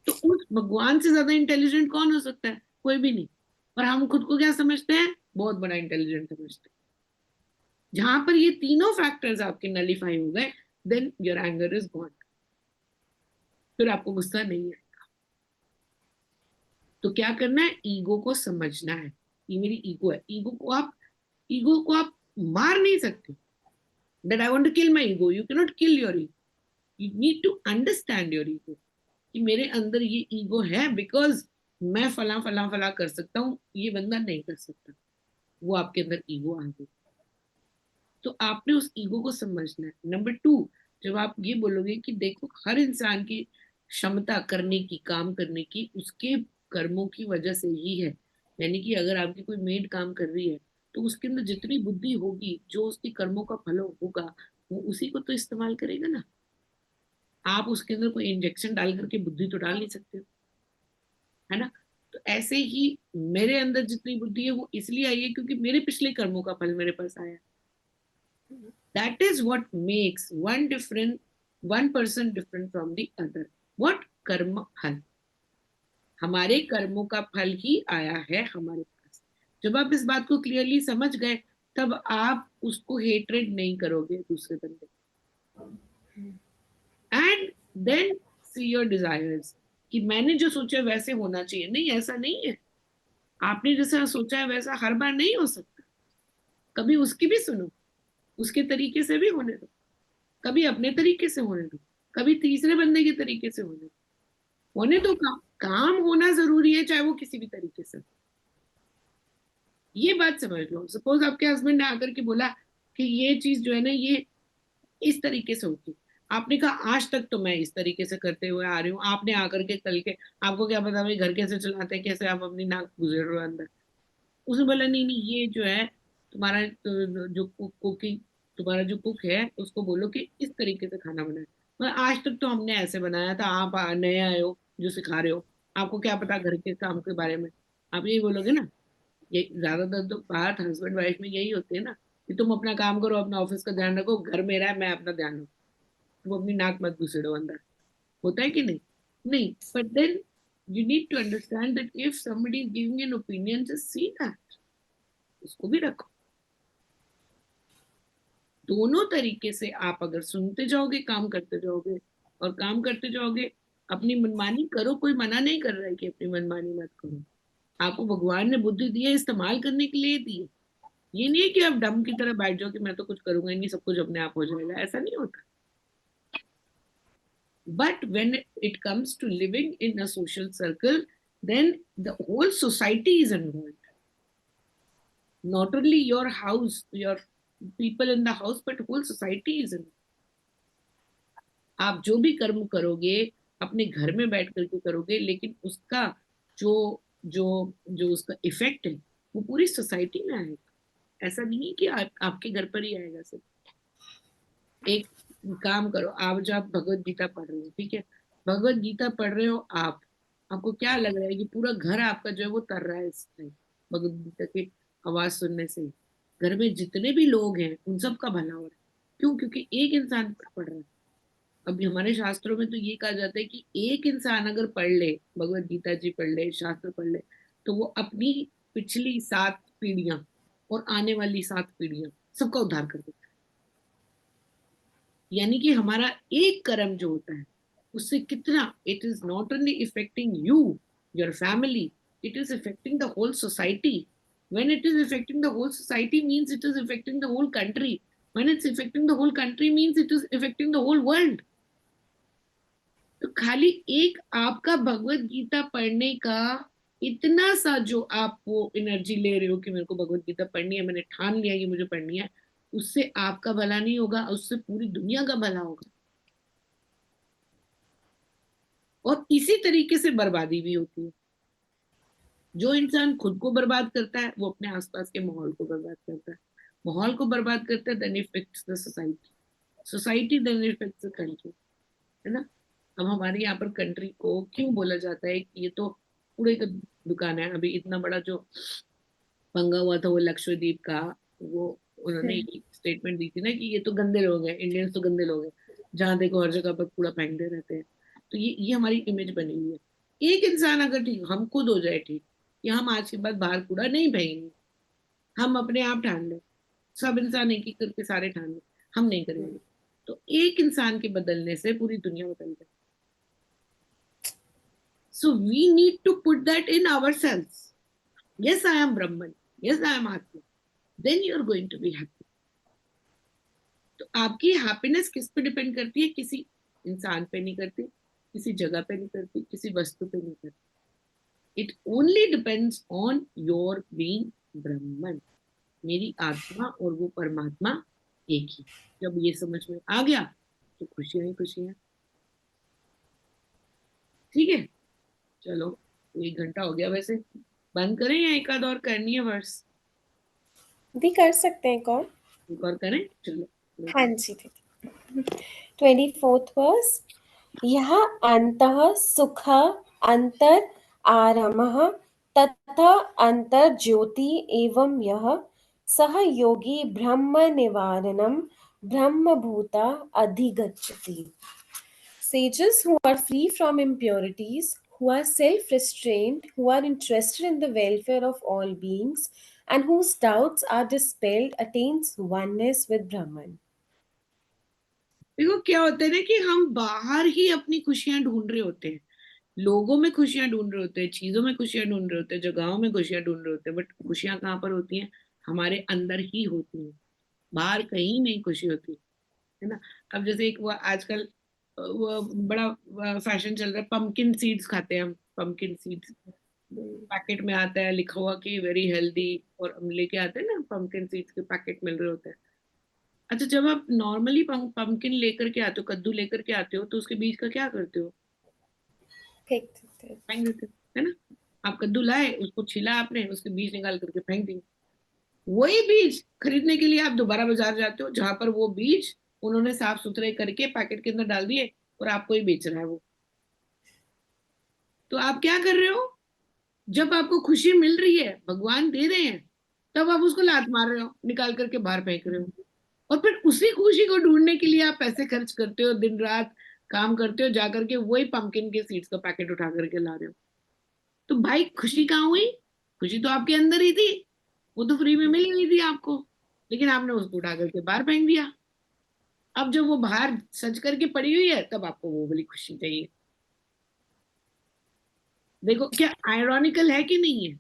तो उस भगवान से ज्यादा इंटेलिजेंट कौन हो सकता है? कोई भी नहीं। और हम खुद को क्या समझते हैं? बहुत बड़ा इंटेलिजेंट समझते हैं। जहां पर ये तीनों फैक्टर्स आपके नलीफाई हो गए, then your anger is gone. फिर आपको गुस्सा नहीं है। तो क्या करना है, ईगो को समझना है, ये मेरी ईगो है। ईगो को आप मार नहीं सकते। That I want to kill my ego, you can not kill your ego, you need to understand your ego, कि मेरे अंदर ये ईगो है बिकॉज मैं फला फला फला कर सकता हूँ, ये बंदा नहीं कर सकता। वो आपके अंदर ईगो आ गई। तो आपने उस ईगो को समझना है। नंबर 2, जब आप ये बोलोगे कि देखो हर इंसान की क्षमता करने की, काम करने की, उसके कर्मों की वजह से ही है। यानी कि अगर आपकी कोई मेड काम कर रही है तो उसके अंदर जितनी बुद्धि होगी, जो उसकी कर्मों का फल होगा, वो उसी को तो इस्तेमाल करेगा ना। आप उसके अंदर कोई इंजेक्शन डाल करके बुद्धि तो डाल नहीं सकते हो, है ना। तो ऐसे ही मेरे अंदर जितनी बुद्धि है वो इसलिए आई है क्योंकि मेरे पिछले कर्मों का फल मेरे पास आया। That is what makes one person different from the other. What? कर्म फल। हमारे कर्मों का फल ही आया है हमारे पास। जब आप इस बात को क्लियरली समझ गए, तब आप उसको हेट्रेड नहीं करोगे दूसरे बंदे। And then see your desires, कि मैंने जो सोचा वैसे होना चाहिए, नहीं ऐसा नहीं है। आपने जैसा सोचा है वैसा हर बार नहीं हो सकता। कभी उसकी भी सुनो, उसके तरीके से भी होने दो, कभी अपने तरीके से होने दो, कभी तीसरे बंदे के तरीके से होने दो। होने तो काम होना जरूरी है, चाहे वो किसी भी तरीके से। ये बात समझ लो। सपोज आपके हस्बैंड ने आकर के बोला कि ये चीज जो है ना, ये इस तरीके से होती, आपने कहा आज तक तो मैं इस तरीके से करते हुए आ रही हूँ, आपने आकर के कल के, आपको क्या पता भाई घर कैसे चलाते हैं, कैसे आप अपनी नाक गुजर रहे हो अंदर। उसने बोला नहीं नहीं, ये जो है तुम्हारा जो कुकिंग, तुम्हारा जो कुक है उसको बोलो कि इस तरीके से खाना बनाए। मतलब आज तक तो हमने ऐसे बनाया था, आप नए आए हो जो सिखा रहे हो, आपको क्या पता घर के काम के बारे में। आप यही बोलोगे ना। ये ज्यादातर तो बात हस्बैंड वाइफ में यही होती है ना, कि तुम अपना काम करो, अपना ऑफिस का ध्यान रखो, घर मेरा है, मैं अपना ध्यान रखू, तुम अपनी नाक मत घुसेड़ो अंदर। होता है कि नहीं? नहीं, but then you need to understand that if somebody is giving an opinion, just see that, उसको भी रखो। दोनों तरीके से आप अगर सुनते जाओगे, काम करते जाओगे, और काम करते जाओगे, अपनी मनमानी करो, कोई मना नहीं कर रहा है कि अपनी मनमानी मत करो। आपको भगवान ने बुद्धि दी है, इस्तेमाल करने के लिए दी है। ये नहीं है कि आप डम की तरह बैठ जाओ कि मैं तो कुछ करूंगा ही नहीं, सब कुछ अपने आप हो जाएगा, ऐसा नहीं होता। But when it comes to living in a social circle, then the whole society is involved, not only your house, your people in the house, but whole society is involved। आप जो भी कर्म करोगे अपने घर में बैठ करके करोगे, लेकिन उसका जो जो जो उसका इफेक्ट है वो पूरी सोसाइटी में आएगा। ऐसा नहीं है कि आपके घर पर ही आएगा सिर्फ। एक काम करो, आप जब भगवत गीता पढ़ रहे हो, ठीक है, भगवत गीता पढ़ रहे हो आप, आपको क्या लग रहा है कि पूरा घर आपका जो है वो तर रहा है इस टाइम भगवत गीता की आवाज सुनने से? घर में जितने भी लोग हैं उन सब का भला हो रहा है। क्यों? क्योंकि एक इंसान पढ़ रहा है। अभी हमारे शास्त्रों में तो ये कहा जाता है कि एक इंसान अगर पढ़ ले, भगवत गीता जी पढ़ ले, शास्त्र पढ़ ले, तो वो अपनी पिछली 7 पीढ़ियां और आने वाली 7 पीढ़ियां सबका उद्धार कर देता है। यानी कि हमारा एक कर्म जो होता है उससे कितना, it is not only affecting you, your family, it is affecting the whole society. When it is affecting the whole society means it is affecting the whole country. When it's affecting the whole country means it is affecting the whole world. तो खाली एक आपका भगवत गीता पढ़ने का इतना सा जो आप वो एनर्जी ले रहे हो कि मेरे को भगवत गीता पढ़नी है, मैंने ठान लिया कि मुझे पढ़नी है, उससे आपका भला नहीं होगा, उससे पूरी दुनिया का भला होगा। और इसी तरीके से बर्बादी भी होती है। जो इंसान खुद को बर्बाद करता है वो अपने आसपास के माहौल को बर्बाद करता है, माहौल को बर्बाद करता है, then affects the society, society then affects the country, है ना? अब हमारे यहाँ पर कंट्री को क्यों बोला जाता है कि ये तो कूड़े का दुकान है? अभी इतना बड़ा जो पंगा हुआ था वो लक्षद्वीप का, वो उन्होंने एक स्टेटमेंट दी थी ना कि ये तो गंदे लोग हैं, इंडियंस तो गंदे लोग हैं, जहां देखो हर जगह पर कूड़ा फेंकते रहते हैं। तो ये हमारी इमेज बनी हुई है। एक इंसान अगर ठीक, हम खुद हो जाए ठीक कि हम आज के बाद बाहर कूड़ा नहीं फेंकेंगे, हम अपने आप ठान लें, सब इंसान एक एक करके सारे ठान लें, हम नहीं करेंगे, तो एक इंसान के बदलने से पूरी दुनिया बदल जाए। So we need to put that in ourselves. Yes, I am Brahman. Yes, I am Atma. Then you are going to be happy. तो आपकी हैप्पीनेस किस पे डिपेंड करती है? किसी इंसान पे नहीं करती, किसी जगह पे नहीं करती, किसी वस्तु पे नहीं करती। It only depends on your being Brahman. मेरी आत्मा और वो परमात्मा एक ही। जब ये समझ में आ गया तो खुशियां ही खुशियां। ठीक है, चलो 1 घंटा हो गया वैसे, बंद करें या एक आध और करनी है वर्ष? भी कर सकते हैं कौन? एक और करें, चलो। हाँ जी दीदी। 24th verse. यह अंतः सुख अंतर आरमः तथा अंतर ज्योति एवं यह सह योगी ब्रह्म निवारणम ब्रह्मभूता अधिगच्छति। Sages who are free from impurities, who are self restrained, who are interested in the welfare of all beings, and whose doubts are dispelled, attains oneness with Brahman. देखो क्या होता है ना कि हम बाहर ही अपनी खुशियां ढूंढ रहे होते हैं, लोगों में खुशियां ढूंढ रहे होते हैं, चीजों में खुशियां ढूंढ रहे होते हैं, जगहों में खुशियां ढूंढ रहे होते हैं, बट खुशियां कहाँ पर होती हैं? हमारे अंदर ही होती हैं, बाहर कहीं नहीं खुशी होती, है ना? अब जैसे एक वो आजकल वो बड़ा फैशन चल रहा है, पंपकिन सीड्स खाते हैं हम, पंपकिन सीड्स पैकेट में आता है लिखा हुआ कि वेरी हेल्दी, और हम लेके आते हैं ना, पंपकिन सीड्स के पैकेट मिल रहे होते हैं। अच्छा, जब आप नॉर्मली पंपकिन लेकर के आते हो, कद्दू लेकर के आते हो, तो उसके बीज का क्या करते हो? फेंक देते हो, है ना? आप कद्दू लाए, उसको छिला आपने, उसके बीज निकाल करके फेंक दिए। वही बीज खरीदने के लिए आप दोबारा बाजार जाते हो, जहां पर वो बीज उन्होंने साफ सुथरे करके पैकेट के अंदर डाल दिए और आपको ही बेच रहा है वो। तो आप क्या कर रहे हो? जब आपको खुशी मिल रही है, भगवान दे रहे हैं, तब आप उसको लात मार रहे हो, निकाल करके बाहर फेंक रहे हो। और फिर उसी खुशी को ढूंढने के लिए आप पैसे खर्च करते हो, दिन रात काम करते हो, जाकर के वही पंपकिन के सीड्स का पैकेट उठा करके ला रहे हो। तो भाई खुशी कहाँ हुई? खुशी तो आपके अंदर ही थी, वो तो फ्री में मिल गई थी आपको, लेकिन आपने उसको उठा करके बाहर फेंक दिया। अब जब वो बाहर सज करके पड़ी हुई है, तब आपको वो वाली खुशी चाहिए। देखो क्या आयरॉनिकल है कि नहीं है?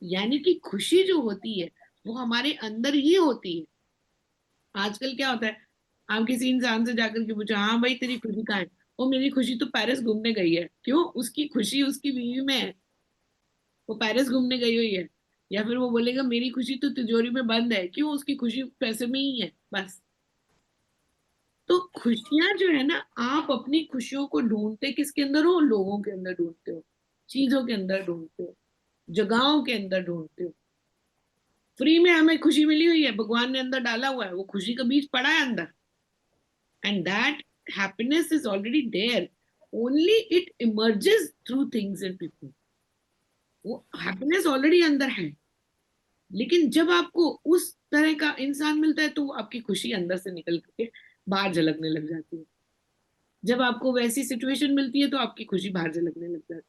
यानी कि खुशी जो होती है वो हमारे अंदर ही होती है। आजकल क्या होता है, आप किसी इंसान से जाकर के पूछो, हाँ भाई तेरी खुशी कहाँ है? वो मेरी खुशी तो पेरिस घूमने गई है। क्यों? उसकी खुशी उसकी बीवी में है, वो पेरिस घूमने गई हुई है। या फिर वो बोलेगा मेरी खुशी तो तिजोरी में बंद है। क्यों? उसकी खुशी पैसे में ही है, बस। तो खुशियां जो है ना, आप अपनी खुशियों को ढूंढते किसके अंदर हो? लोगों के अंदर ढूंढते हो, चीजों के अंदर ढूंढते हो, जगहों के अंदर ढूंढते हो। फ्री में हमें खुशी मिली हुई है, भगवान ने अंदर डाला हुआ है, वो खुशी का बीज पड़ा है अंदर, and that happiness is already there. only it emerges through things and people. वो हैप्पीनेस ऑलरेडी अंदर है, लेकिन जब आपको उस तरह का इंसान मिलता है तो आपकी खुशी अंदर से निकल के बाहर झलकने लग जाती है। जब आपको वैसी सिचुएशन मिलती है तो आपकी खुशी बाहर झलकने लग जाती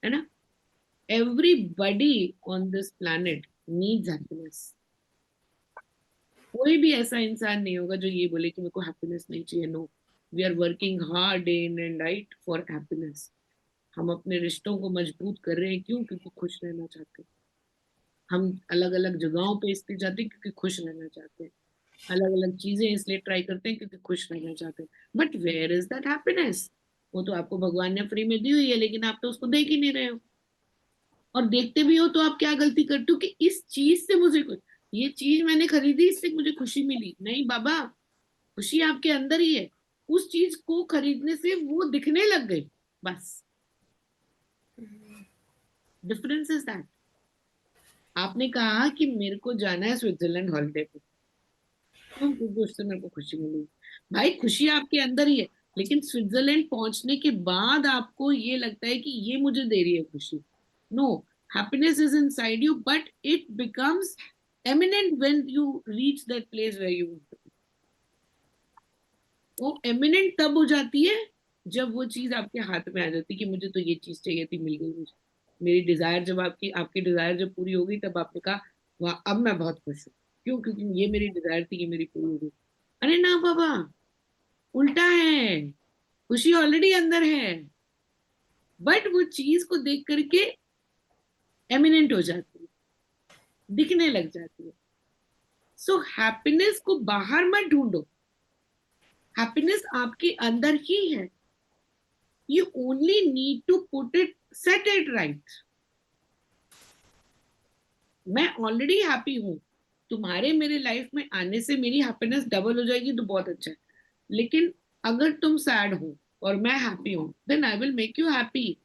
है ना। Everybody on this planet needs happiness. कोई भी ऐसा इंसान नहीं होगा जो ये बोले कि मेरे को हैप्पीनेस नहीं चाहिए। No, we are working hard day in and night for happiness. हम अपने रिश्तों को मजबूत कर रहे हैं, क्यों? क्योंकि खुश रहना चाहते हैं। हम अलग अलग जगहों पे इसलिए जाते हैं क्योंकि खुश रहना चाहते हैं। अलग अलग चीजें इसलिए ट्राई करते हैं क्योंकि खुश रहना चाहते हैं। But where is that happiness? वो तो आपको भगवान ने फ्री में दी हुई है, लेकिन आप तो उसको देख ही नहीं रहे हो। और देखते भी हो तो आप क्या गलती करते हो कि इस चीज से मुझे कुछ, ये चीज मैंने खरीदी इससे मुझे खुशी मिली। नहीं बाबा, खुशी आपके अंदर ही है। उस चीज को खरीदने से वो दिखने लग गई, बस। Difference is that. आपने कहा कि मेरे को जाना है स्विट्जरलैंड हॉलिडे पे, क्यों? क्योंकि उससे मेरे को खुशी मिली। भाई, खुशी आपके अंदर ही है, लेकिन स्विट्जरलैंड पहुंचने के बाद आपको ये लगता है कि ये मुझे दे रही है खुशी। No, happiness is inside you, but it becomes eminent when you reach that place where you. वो एमिनेंट तब हो जाती है जब वो चीज आपके हाथ में आ जाती है कि मुझे तो ये चीज चाहिए थी, मिल गई मुझे। मेरी डिजायर जब आपकी आपकी डिजायर जब पूरी हो गई, तब आपने कहा वाह, अब मैं बहुत खुश हूँ। क्यों? क्योंकि ये मेरी डिजायर थी, ये मेरी पूरी हो गई। अरे ना बाबा, उल्टा है। खुशी ऑलरेडी अंदर है, बट वो चीज को देख करके एमिनेंट हो जाती है, दिखने लग जाती है। सो हैप्पीनेस को बाहर मत ढूंढो, हैप्पीनेस आपके अंदर ही है। You only need to put it, set it right. मैं ऑलरेडी हैप्पी हूं, तुम्हारे मेरे लाइफ में आने से मेरी हैप्पीनेस डबल हो जाएगी तो बहुत अच्छा है। लेकिन अगर तुम सैड हो और मैं हैप्पी हूं, then I will make you happy.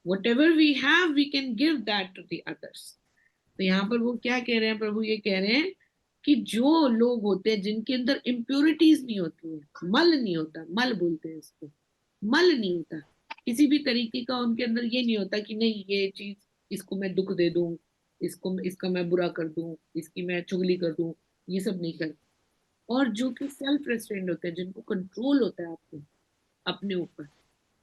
Whatever we have, we can give that to the others. तो यहाँ पर वो क्या कह रहे हैं? प्रभु ये कह रहे हैं कि जो लोग होते हैं जिनके अंदर इम्प्योरिटीज नहीं होती है, मल नहीं होता, मल बोलते हैं इसको, मल नहीं होता किसी भी तरीके का उनके अंदर, ये नहीं होता कि नहीं ये चीज, इसको मैं दुख दे दूं, इसको इसका मैं बुरा कर दूं, इसकी मैं चुगली कर दूं, ये सब नहीं करते। और जो कि सेल्फ रेस्ट्रेंड होते हैं, जिनको कंट्रोल होता है आपको अपने ऊपर,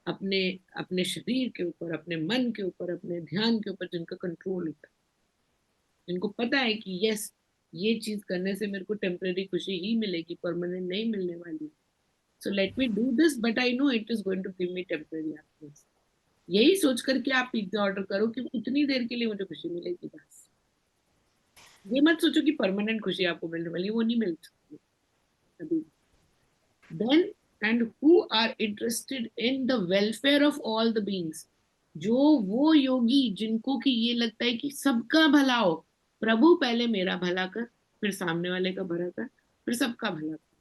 अपने अपने शरीर के ऊपर, अपने मन के ऊपर, अपने ध्यान के ऊपर, जिनका कंट्रोल होता है, जिनको पता है कि यस, ये चीज करने से मेरे को टेम्परेरी खुशी ही मिलेगी, परमानेंट नहीं मिलने वाली। So let me do this, but I know it is going to give me temporary happiness. यही सोच करके आप पिज्जा ऑर्डर करो कि इतनी देर के लिए मुझे खुशी मिलेगी, बस। ये मत सोचो कि परमानेंट खुशी आपको मिलने वाली है, वो नहीं मिल सकती अभी। Then and who are interested in the welfare of all the beings, जो वो योगी जिनको कि ये लगता है कि सबका भला हो। प्रभु पहले मेरा भला कर, फिर सामने वाले का भला कर, फिर सबका भला कर।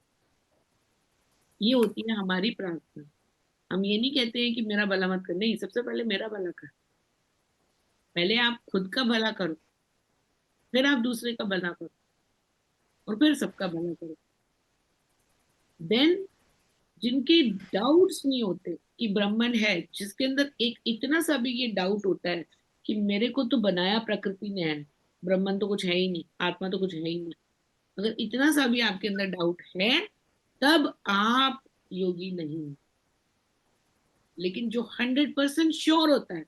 ये होती है हमारी प्रार्थना। हम ये नहीं कहते हैं कि मेरा भला मत कर, नहीं, सबसे पहले मेरा भला कर। पहले आप खुद का भला करो, फिर आप दूसरे का भला करो, और फिर सबका भला करो। देन जिनके डाउट्स नहीं होते कि ब्राह्मण है, जिसके अंदर एक इतना सा भी ये डाउट होता है कि मेरे को तो बनाया प्रकृति ने है, ब्राह्मण तो कुछ है ही नहीं, आत्मा तो कुछ है ही नहीं, अगर इतना सा भी आपके अंदर डाउट है, तब आप योगी नहीं हैं। लेकिन जो 100% श्योर होता है,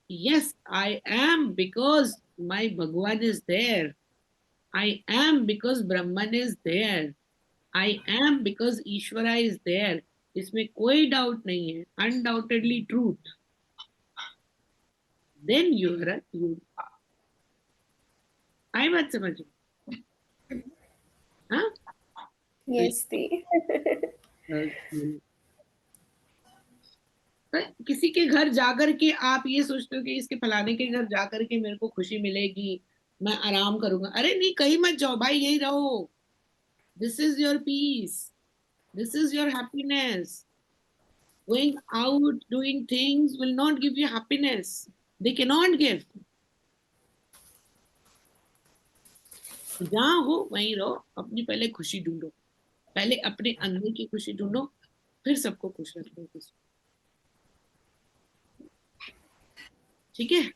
yes I am because my Bhagavan is there, I am because Brahman is there, I am because Ishwara is there, इसमें कोई डाउट नहीं है, undoubtedly truth, then you are a yogi. आई बात समझ में? हाँ, तो यस दी। किसी के घर जाकर के आप ये सोचते हो कि इसके फलाने के घर जाकर के मेरे को खुशी मिलेगी, मैं आराम करूंगा। अरे नहीं, कहीं मत जाओ भाई, यही रहो। This is your peace, this is your happiness. Going out doing things will not give you happiness, they cannot give। जहां हो वहीं रहो, अपनी पहले खुशी ढूंढो। पहले अपने अंदर की खुशी ढूंढो, फिर सबको खुश रखने की। ठीक है,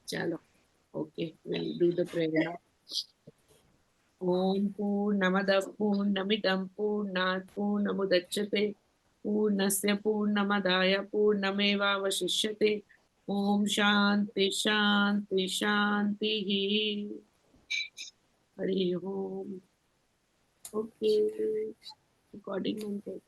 चलो, okay, will do the prayer. ओम पूर्णमदः पूर्णमिदं पूर्णात् पूर्णमुदच्यते पूर्णस्य पूर्णमादाय पूर्णमेवावशिष्यते। ओम शांति शांति शांति। हरि ओम। ओके, रिकॉर्डिंग बंद कर दो।